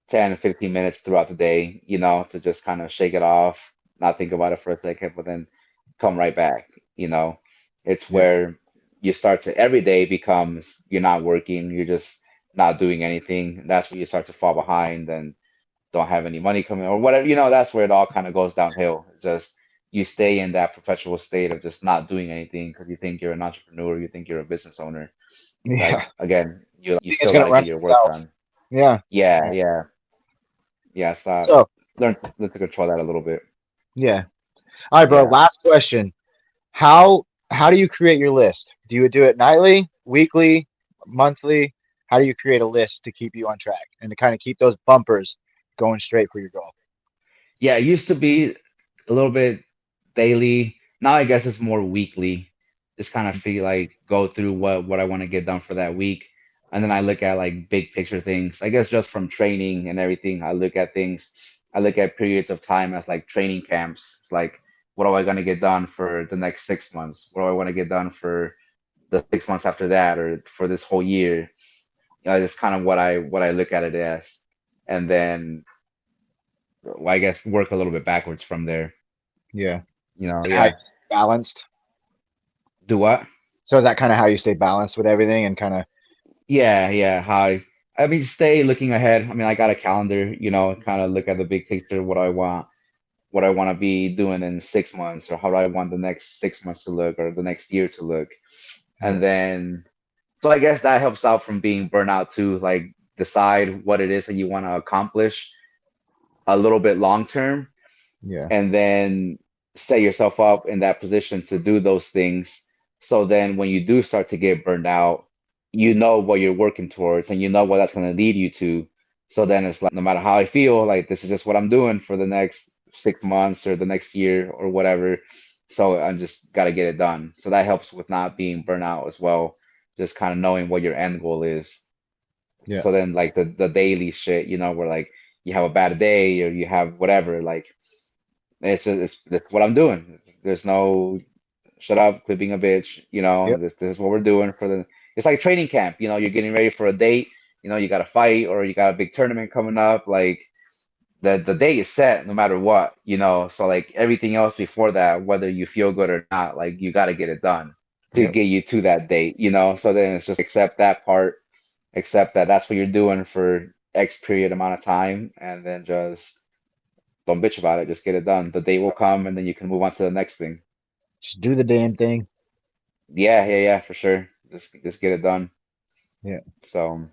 10, 15 minutes throughout the day, to just kind of shake it off, not think about it for a second, but then come right back, you know. It's Yeah. where you start to every day becomes you're not working, you're just not doing anything. That's where you start to fall behind and don't have any money coming or whatever, that's where it all kind of goes downhill. It's just you stay in that perpetual state of just not doing anything because you think you're an entrepreneur, you think you're a business owner. Like Yeah. again, you It's still got gonna to run get your work itself. done. Yeah. Yeah, Yeah. yeah. Yeah, so So learn to control that a little bit. yeah. All right, bro. Yeah. Last question. How do you create your list? Do you do it nightly, weekly, monthly? How do you create a list to keep you on track and to kind of keep those bumpers going straight for your goal? Yeah, it used to be a little bit daily. Now I guess it's more weekly. Just kind of feel like go through what I want to get done for that week. And then I look at like big picture things. I guess just from training and everything, I look at things. I look at periods of time as like training camps. Like what am I going to get done for the next 6 months? What do I want to get done for the 6 months after that or for this whole year? That's kind of what I look at it as. And then well, I guess work a little bit backwards from there. Yeah. How you Yeah. stay balanced? Do what? So is that kind of how you stay balanced with everything and kind of Yeah, yeah. How? I mean, stay looking ahead. I mean, I got a calendar, kind of look at the big picture, what I want to be doing in 6 months, or how do I want the next 6 months to look, or the next year to look. Yeah, And then, so I guess that helps out from being burnout too. Like, decide what it is that you want to accomplish a little bit long term, yeah, and then set yourself up in that position to do those things. So then when you do start to get burned out, you know what you're working towards, and you know what that's going to lead you to. So then it's like, no matter how I feel, like, this is just what I'm doing for the next 6 months or the next year or whatever. So I just got to get it done. So that helps with not being burnt out as well. Just kind of knowing what your end goal is. yeah, So then, like, the daily shit, where like you have a bad day or you have whatever, like, it's what I'm doing. There's no shut up, quit being a bitch. yep, This is what we're doing for the. It's like training camp. You're getting ready for a date. You got a fight or you got a big tournament coming up. Like, the day is set no matter what. So like everything else before that, whether you feel good or not, like, you got to get it done to yep. get you to that date. So then it's just accept that part, accept that that's what you're doing for X period amount of time, and then just don't bitch about it. Just get it done. The date will come, and then you can move on to the next thing. Just do the damn thing. Yeah, yeah, yeah, for sure. Just get it done. Yeah. So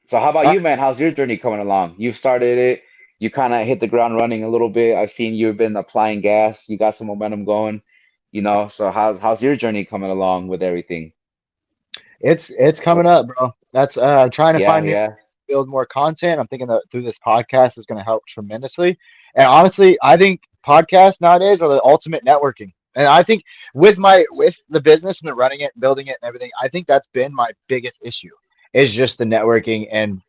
how about you, man? How's your journey coming along? You've started it. You kind of hit the ground running a little bit. I've seen you've been applying gas. You got some momentum going. So how's your journey coming along with everything? It's coming What? up, bro. That's trying to Yeah, find new yeah, ways to build more content. I'm thinking that through this podcast is going to help tremendously. And honestly, I think podcasts nowadays are the ultimate networking. And I think with the business and the running it, building it, and everything, I think that's been my biggest issue is just the networking and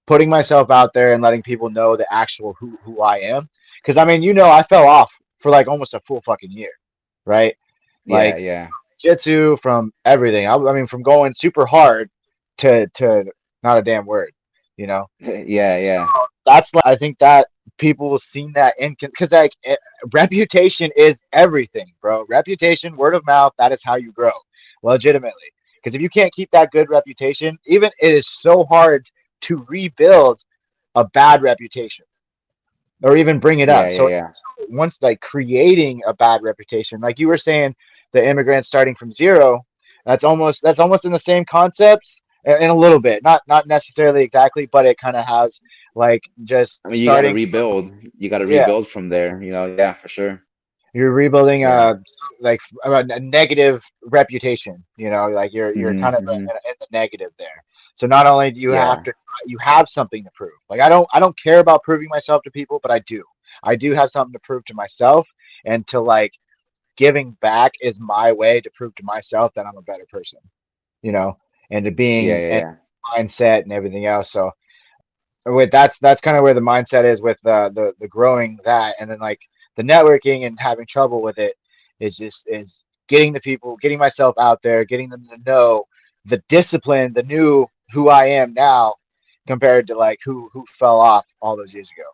putting myself out there and letting people know the actual who I am. Because I mean, I fell off for like almost a full fucking year, right? yeah, Like yeah, jitsu, from everything. I mean, from going super hard to not a damn word, you know. yeah, So yeah, that's like I think that people will seen that in because like reputation is everything, bro. Reputation, word of mouth, that is how you grow, legitimately. Because if you can't keep that good reputation, even it is so hard to rebuild a bad reputation or even bring it yeah, up. yeah, yeah, Once like creating a bad reputation, like you were saying, the immigrants starting from zero, that's almost in the same concepts in a little bit, not necessarily exactly, but it kind of has like just I mean, you got to starting. rebuild. You got to Yeah, rebuild from there. Yeah, for sure. you're rebuilding Yeah. like a negative reputation. Like you're kind of Hmm. in the negative there. So not only do you have Yeah. to, you have something to prove. Like I don't care about proving myself to people, but I do have something to prove to myself, and to like giving back is my way to prove to myself that I'm a better person, you know, and to Yeah, being yeah, and yeah. mindset and everything else. So with that's kind of where the mindset is with the growing that, and then like the networking and having trouble with it is getting the people, getting myself out there, getting them to know the discipline, the new who I am now compared to like who fell off all those years ago.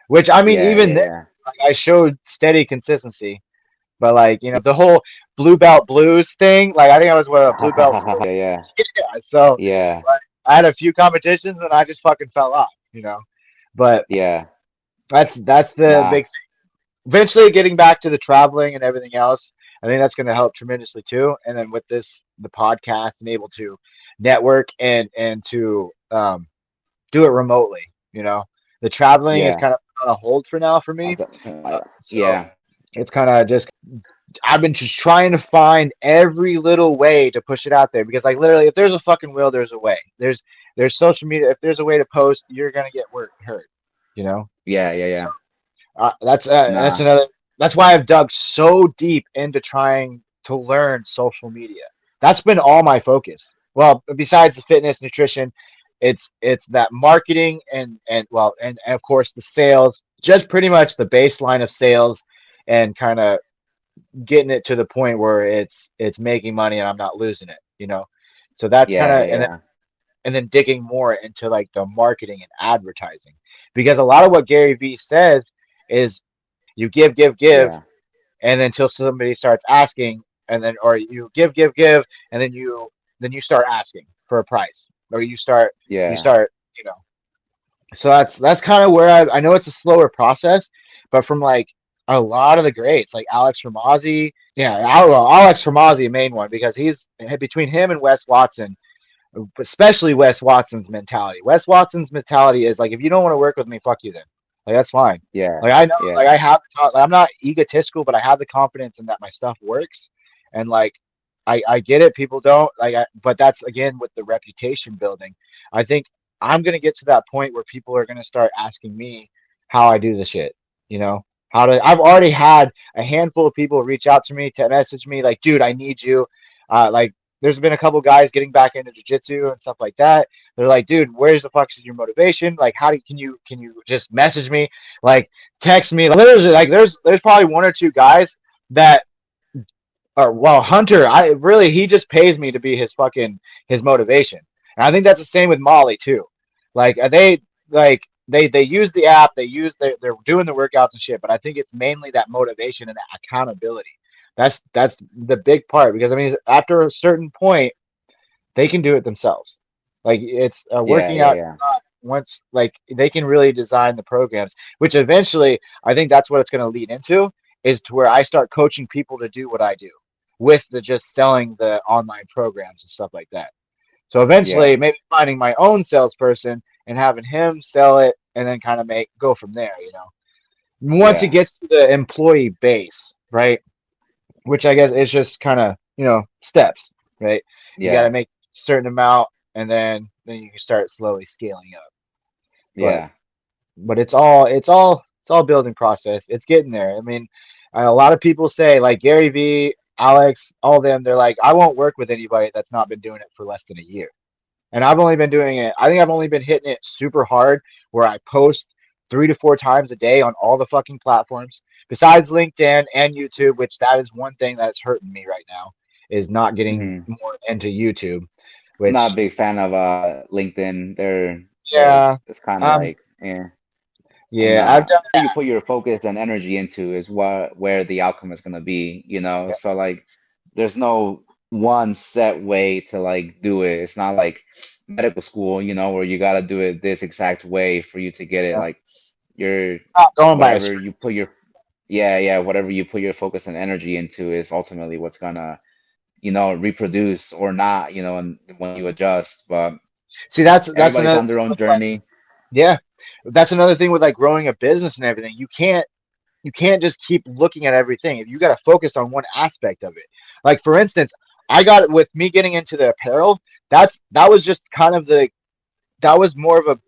Which I mean, Yeah, even then, yeah, like, I showed steady consistency, but like the whole blue belt blues thing, like I think I was what, a blue belt yeah. four. Yeah, yeah. Yeah, so Yeah. like, I had a few competitions and I just fucking fell off. But Yeah. that's the Nah. big thing. Eventually getting back to the traveling and everything else, I think that's going to help tremendously too. And then with the podcast and able to network and to do it remotely, the traveling is Yeah. kind of on a hold for now for me. So Yeah. it's kind of just I've been just trying to find every little way to push it out there, because like literally if there's a fucking will, there's a way. There's social media. If there's a way to post, you're gonna get hurt. You know. Yeah, yeah, So yeah. that's Nah. another. That's why I've dug so deep into trying to learn social media. That's been all my focus. Well, besides the fitness, nutrition, it's that marketing and well and of course the sales. Just pretty much the baseline of sales, and kind of getting it to the point where it's making money and I'm not losing it. So that's kind Yeah, of, yeah, yeah. and then digging more into like the marketing and advertising, because a lot of what Gary Vee says is you give, give, give, Yeah. and then until somebody starts asking, and then or you give, give, give, and then you start asking for a price. or you Yeah. start, you know. So that's kind of where I know it's a slower process, but from like a lot of the greats, like Alex Ramosi, yeah, Alex Ramosi, main one, because he's between him and Wes Watson, especially Wes Watson's mentality. Wes Watson's mentality is like, if you don't want to work with me, fuck you then. Like that's fine. Yeah. Like I know, like Yeah. I have, like, I'm not egotistical, but I have the confidence in that my stuff works, and like I get it. People don't like, but that's again with the reputation building. I think I'm gonna get to that point where people are gonna start asking me how I do the shit. You know, how to. I've already had a handful of people reach out to me to message me like, dude, I need you. Like there's been a couple guys getting back into jiu-jitsu and stuff like that. They're like, dude, where's the fuck is your motivation? Like, how do can you just message me, like text me? Literally, like there's probably one or two guys that are, well, Hunter, I really, he just pays me to be his fucking his motivation. And I think that's the same with Molly too. Like they use the app, they're doing the workouts and shit, but I think it's mainly that motivation and that accountability. That's the big part, because I mean after a certain point they can do it themselves. Like it's Yeah. working Yeah. out Yeah. once, like they can really design the programs, which eventually I think that's what it's going to lead into, is to where I start coaching people to do what I do with the just selling the online programs and stuff like that. So eventually Yeah. maybe finding my own salesperson and having him sell it and then kind of make go from there, you know. Once it Yeah. gets to the employee base, right? Which I guess is just kind of, you know, steps, right? You got to Yeah. make a certain amount, and then you can start slowly scaling up. But Yeah. it's all building process. It's getting there. I mean, a lot of people say like Gary V, Alex, all of them. They're like, I won't work with anybody that's not been doing it for less than a year. And I've only been doing it. I think I've only been hitting it super hard, where I post 3 to 4 times a day on all the fucking platforms besides LinkedIn and YouTube, which that is one thing that's hurting me right now, is not getting Hmm. more into YouTube, I'm not a which, big fan of LinkedIn. They're yeah, it's kind of um, like, yeah. And yeah, I've done where you put your focus and energy into is what where the outcome is gonna be, you know? that. So like there's no one set way to like do it. It's not like medical school, you know, where you gotta do it this exact way for you to get it. Yeah, Like you're not going by a whatever script. you put your yeah, yeah, whatever you put your focus and energy into is ultimately what's gonna, you know, reproduce or not, you know, and when you adjust. But See, that's everybody's another on their thing own with like, journey. yeah, that's another thing with like growing a business and everything. You can't just keep looking at everything. If you got to focus on one aspect of it. Like for instance, I got it with me getting into the apparel. That was just kind of the that was more of a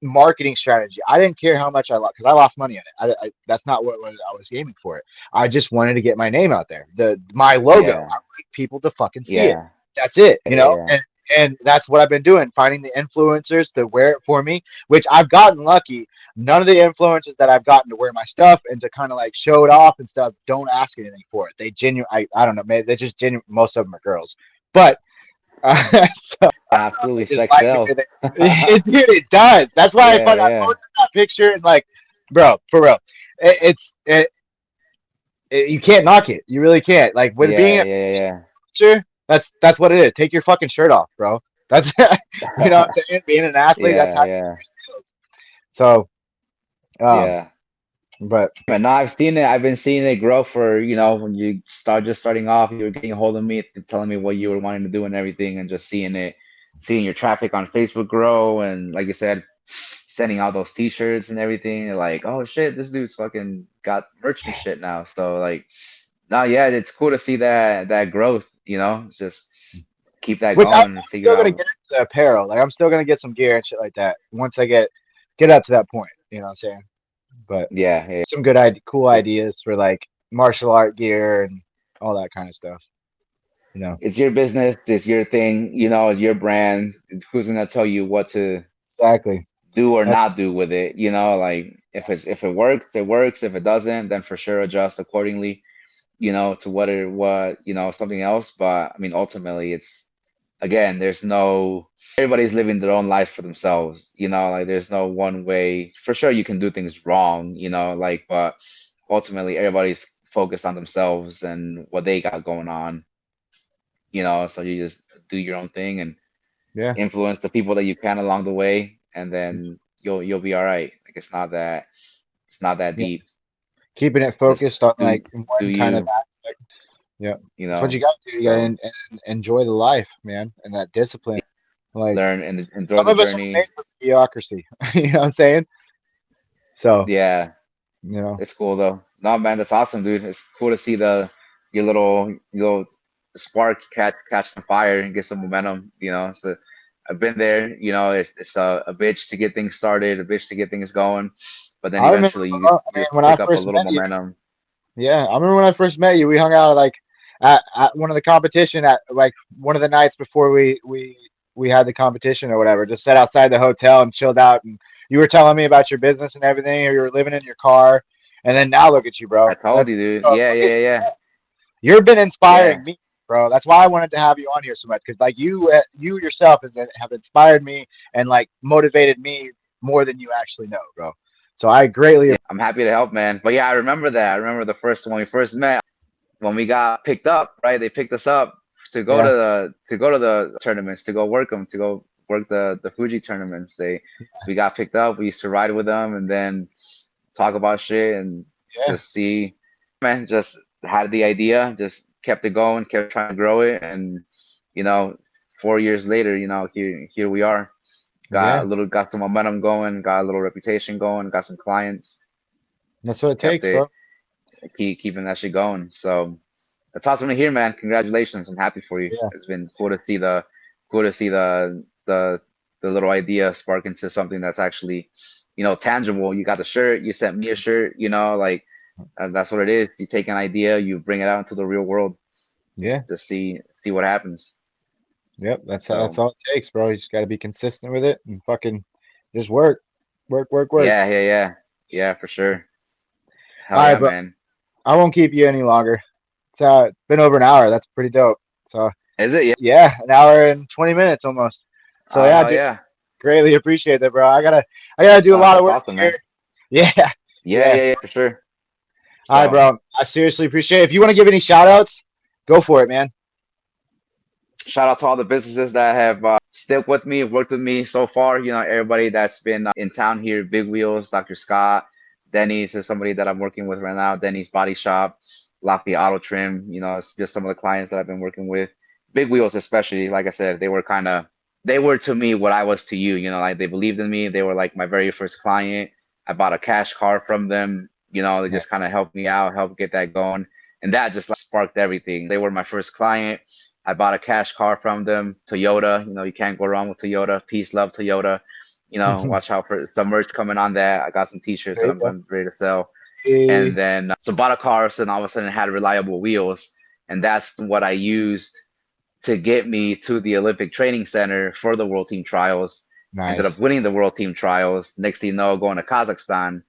marketing strategy. I didn't care how much I lost, because I lost money on it. That's not what I was aiming for. It. I just wanted to get my name out there. My logo. I Yeah, wanted people to fucking see it. yeah, That's it. yeah, You yeah, know. yeah. And that's what I've been doing, finding the influencers to wear it for me, which I've gotten lucky. None of the influencers that I've gotten to wear my stuff and to kind of like show it off and stuff don't ask anything for it. They genuine, I don't know, maybe they just genuine. Most of them are girls, but so Absolutely, they just sex like the sells. way dude, it does. That's why Yeah, I yeah, posted that picture and like, bro, for real, you can't knock it. You really can't. Like when being yeah, a yeah, picture, that's what it is. Take your fucking shirt off, bro. That's you know what yeah, I'm saying. Being an athlete, that's yeah, how you do yeah, your skills. So, um, yeah. but But no, I've seen it. I've been seeing it grow for, you know, when you start just starting off, you were getting a hold of me, telling me what you were wanting to do and everything, and just seeing it, seeing your traffic on Facebook grow, and like you said, sending out those t-shirts and everything. You're like, oh shit, this dude's fucking got merch and shit now. So like, no, yeah, it's cool to see that growth, you know, just keep that which I'm going and figure still gonna out. get into the apparel. Like I'm still gonna get some gear and shit like that once I get up to that point. You know what I'm saying? But Yeah, yeah, some cool yeah. ideas for like martial art gear and all that kind of stuff. You know, It's your business, it's your thing, you know, it's your brand. Who's gonna tell you what to exactly. do or That's not do with it? You know, like if it works, it works. If it doesn't, then for sure adjust accordingly, you know, to what, you know, something else. But I mean, ultimately, it's again, there's no everybody's living their own life for themselves, you know, like there's no one way. For sure, you can do things wrong, you know, like, but ultimately, everybody's focused on themselves and what they got going on, you know. So you just do your own thing and Yeah. influence the people that you can along the way, and then you'll be all right. Like it's not that Yeah. deep. Keeping it Just focused on do like do one kind of you, aspect. Yeah. you That's what know. you got to do. You got to So enjoy the life, man, and that discipline. Like learn and enjoy some the of us are journey. made for mediocrity. You know what I'm saying? So, Yeah, you know, it's cool though. No, man, that's awesome, dude. It's cool to see the your little spark catch some fire and get some momentum. So I've been there. It's a bitch to get things started, a bitch to get things going, but then I remember, eventually bro, I you mean, just when I pick up a first little met you. momentum. Yeah, I remember when I first met you. We hung out like at one of the competition at like one of the nights before we had the competition or whatever. Just sat outside the hotel and chilled out. And you were telling me about your business and everything, or you were living in your car. And then now look at you, bro. I told That's you, dude. so Yeah, look yeah, at yeah, yeah, you've been yeah. inspiring me, bro. That's why I wanted to have you on here so much because like you yourself have inspired me and like motivated me more than you actually know, bro. So I greatly Yeah, I'm happy to help, man. But yeah, I remember that. I remember the first when we first met, when we got picked up, right? They picked us up yeah to go to the tournaments, to go work them, to go work the Fuji tournaments. We got picked up. We used to ride with them and then talk about shit and yeah just see, man. Just had the idea, just kept it going, kept trying to grow it, and you know, 4 years later, here we are. yeah. Got some momentum going, got a little reputation going, got some clients, That's what it kept takes, it bro. keeping that shit going. So that's awesome to hear, man. Congratulations. I'm happy for you. Yeah. It's been cool to see the little idea spark into something that's actually, tangible. You got the shirt, you sent me a shirt, like that's what it is. You take an idea, you bring it out into the real world Yeah. to see what happens. Yep. That's So all it takes, bro. You just got to be consistent with it and fucking just work, work, work, work. yeah, yeah, yeah. Yeah, for sure. All Hell right, yeah, bro. man. I won't keep you any longer. It's been over an hour. That's pretty dope. So Is it? Yeah. yeah, an hour and 20 minutes almost. So Oh, yeah, hell dude, yeah. greatly appreciate that, bro. I gotta do a lot of That's work awesome, here. man. Yeah. Yeah, Yeah. yeah, yeah, for sure. All right, So bro. I seriously appreciate it. If you want to give any shout outs, go for it, man. shout out to all the businesses that have stuck with me, worked with me so far. Everybody that's been in town here, Big Wheels, Dr. Scott, Denny's is somebody that I'm working with right now. Denny's Body Shop, Lafayette Auto Trim. It's just some of the clients that I've been working with. Big Wheels, especially, like I said, they were to me what I was to you. Like they believed in me. They were like my very first client. I bought a cash car from them. They just Nice. kind of helped me out, helped get that going. And that just like sparked everything. They were my first client. I bought a cash car from them. Toyota, you can't go wrong with Toyota. Peace, love Toyota. Watch out for some merch coming on that. I got some T-shirts There that you go. I'm ready to sell. And Eh, then so bought a car, so then all of a sudden it had reliable wheels, and that's what I used to get me to the Olympic Training Center for the World Team Trials. Ended up Nice. winning the World Team Trials. Next thing you know, going to Kazakhstan.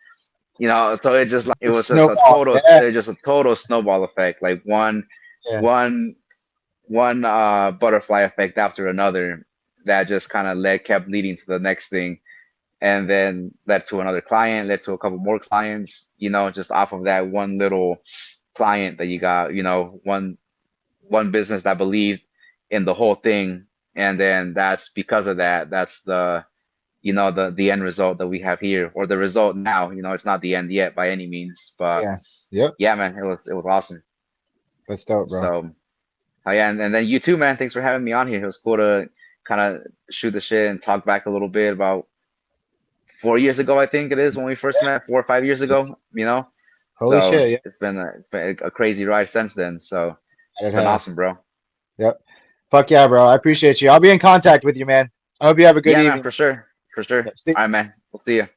So it just like it The was just snowball. Yeah. a total snowball effect. Like Yeah. one one butterfly effect after another that just kind of kept leading to the next thing, and then led to another client, led to a couple more clients, just off of that one little client that you got, one business that believed in the whole thing. And then that's because of that, that's the end result that we have here, or the result now. It's not the end yet by any means, but Yeah. Yep. yeah, man, it was awesome. That's dope, bro. So oh yeah, and then you too, man. Thanks for having me on here. It was cool to kind of shoot the shit and talk back a little bit about 4 years ago, I think it is, when we first met, 4 or 5 years ago. Holy So shit. Yeah. it's been a crazy ride since then. So It it's been has. awesome, bro. Yep. Fuck yeah, bro. I appreciate you. I'll be in contact with you, man. I hope you have a good Yeah, man, evening. for sure, for sure. Yep. See All right, man. We'll see you.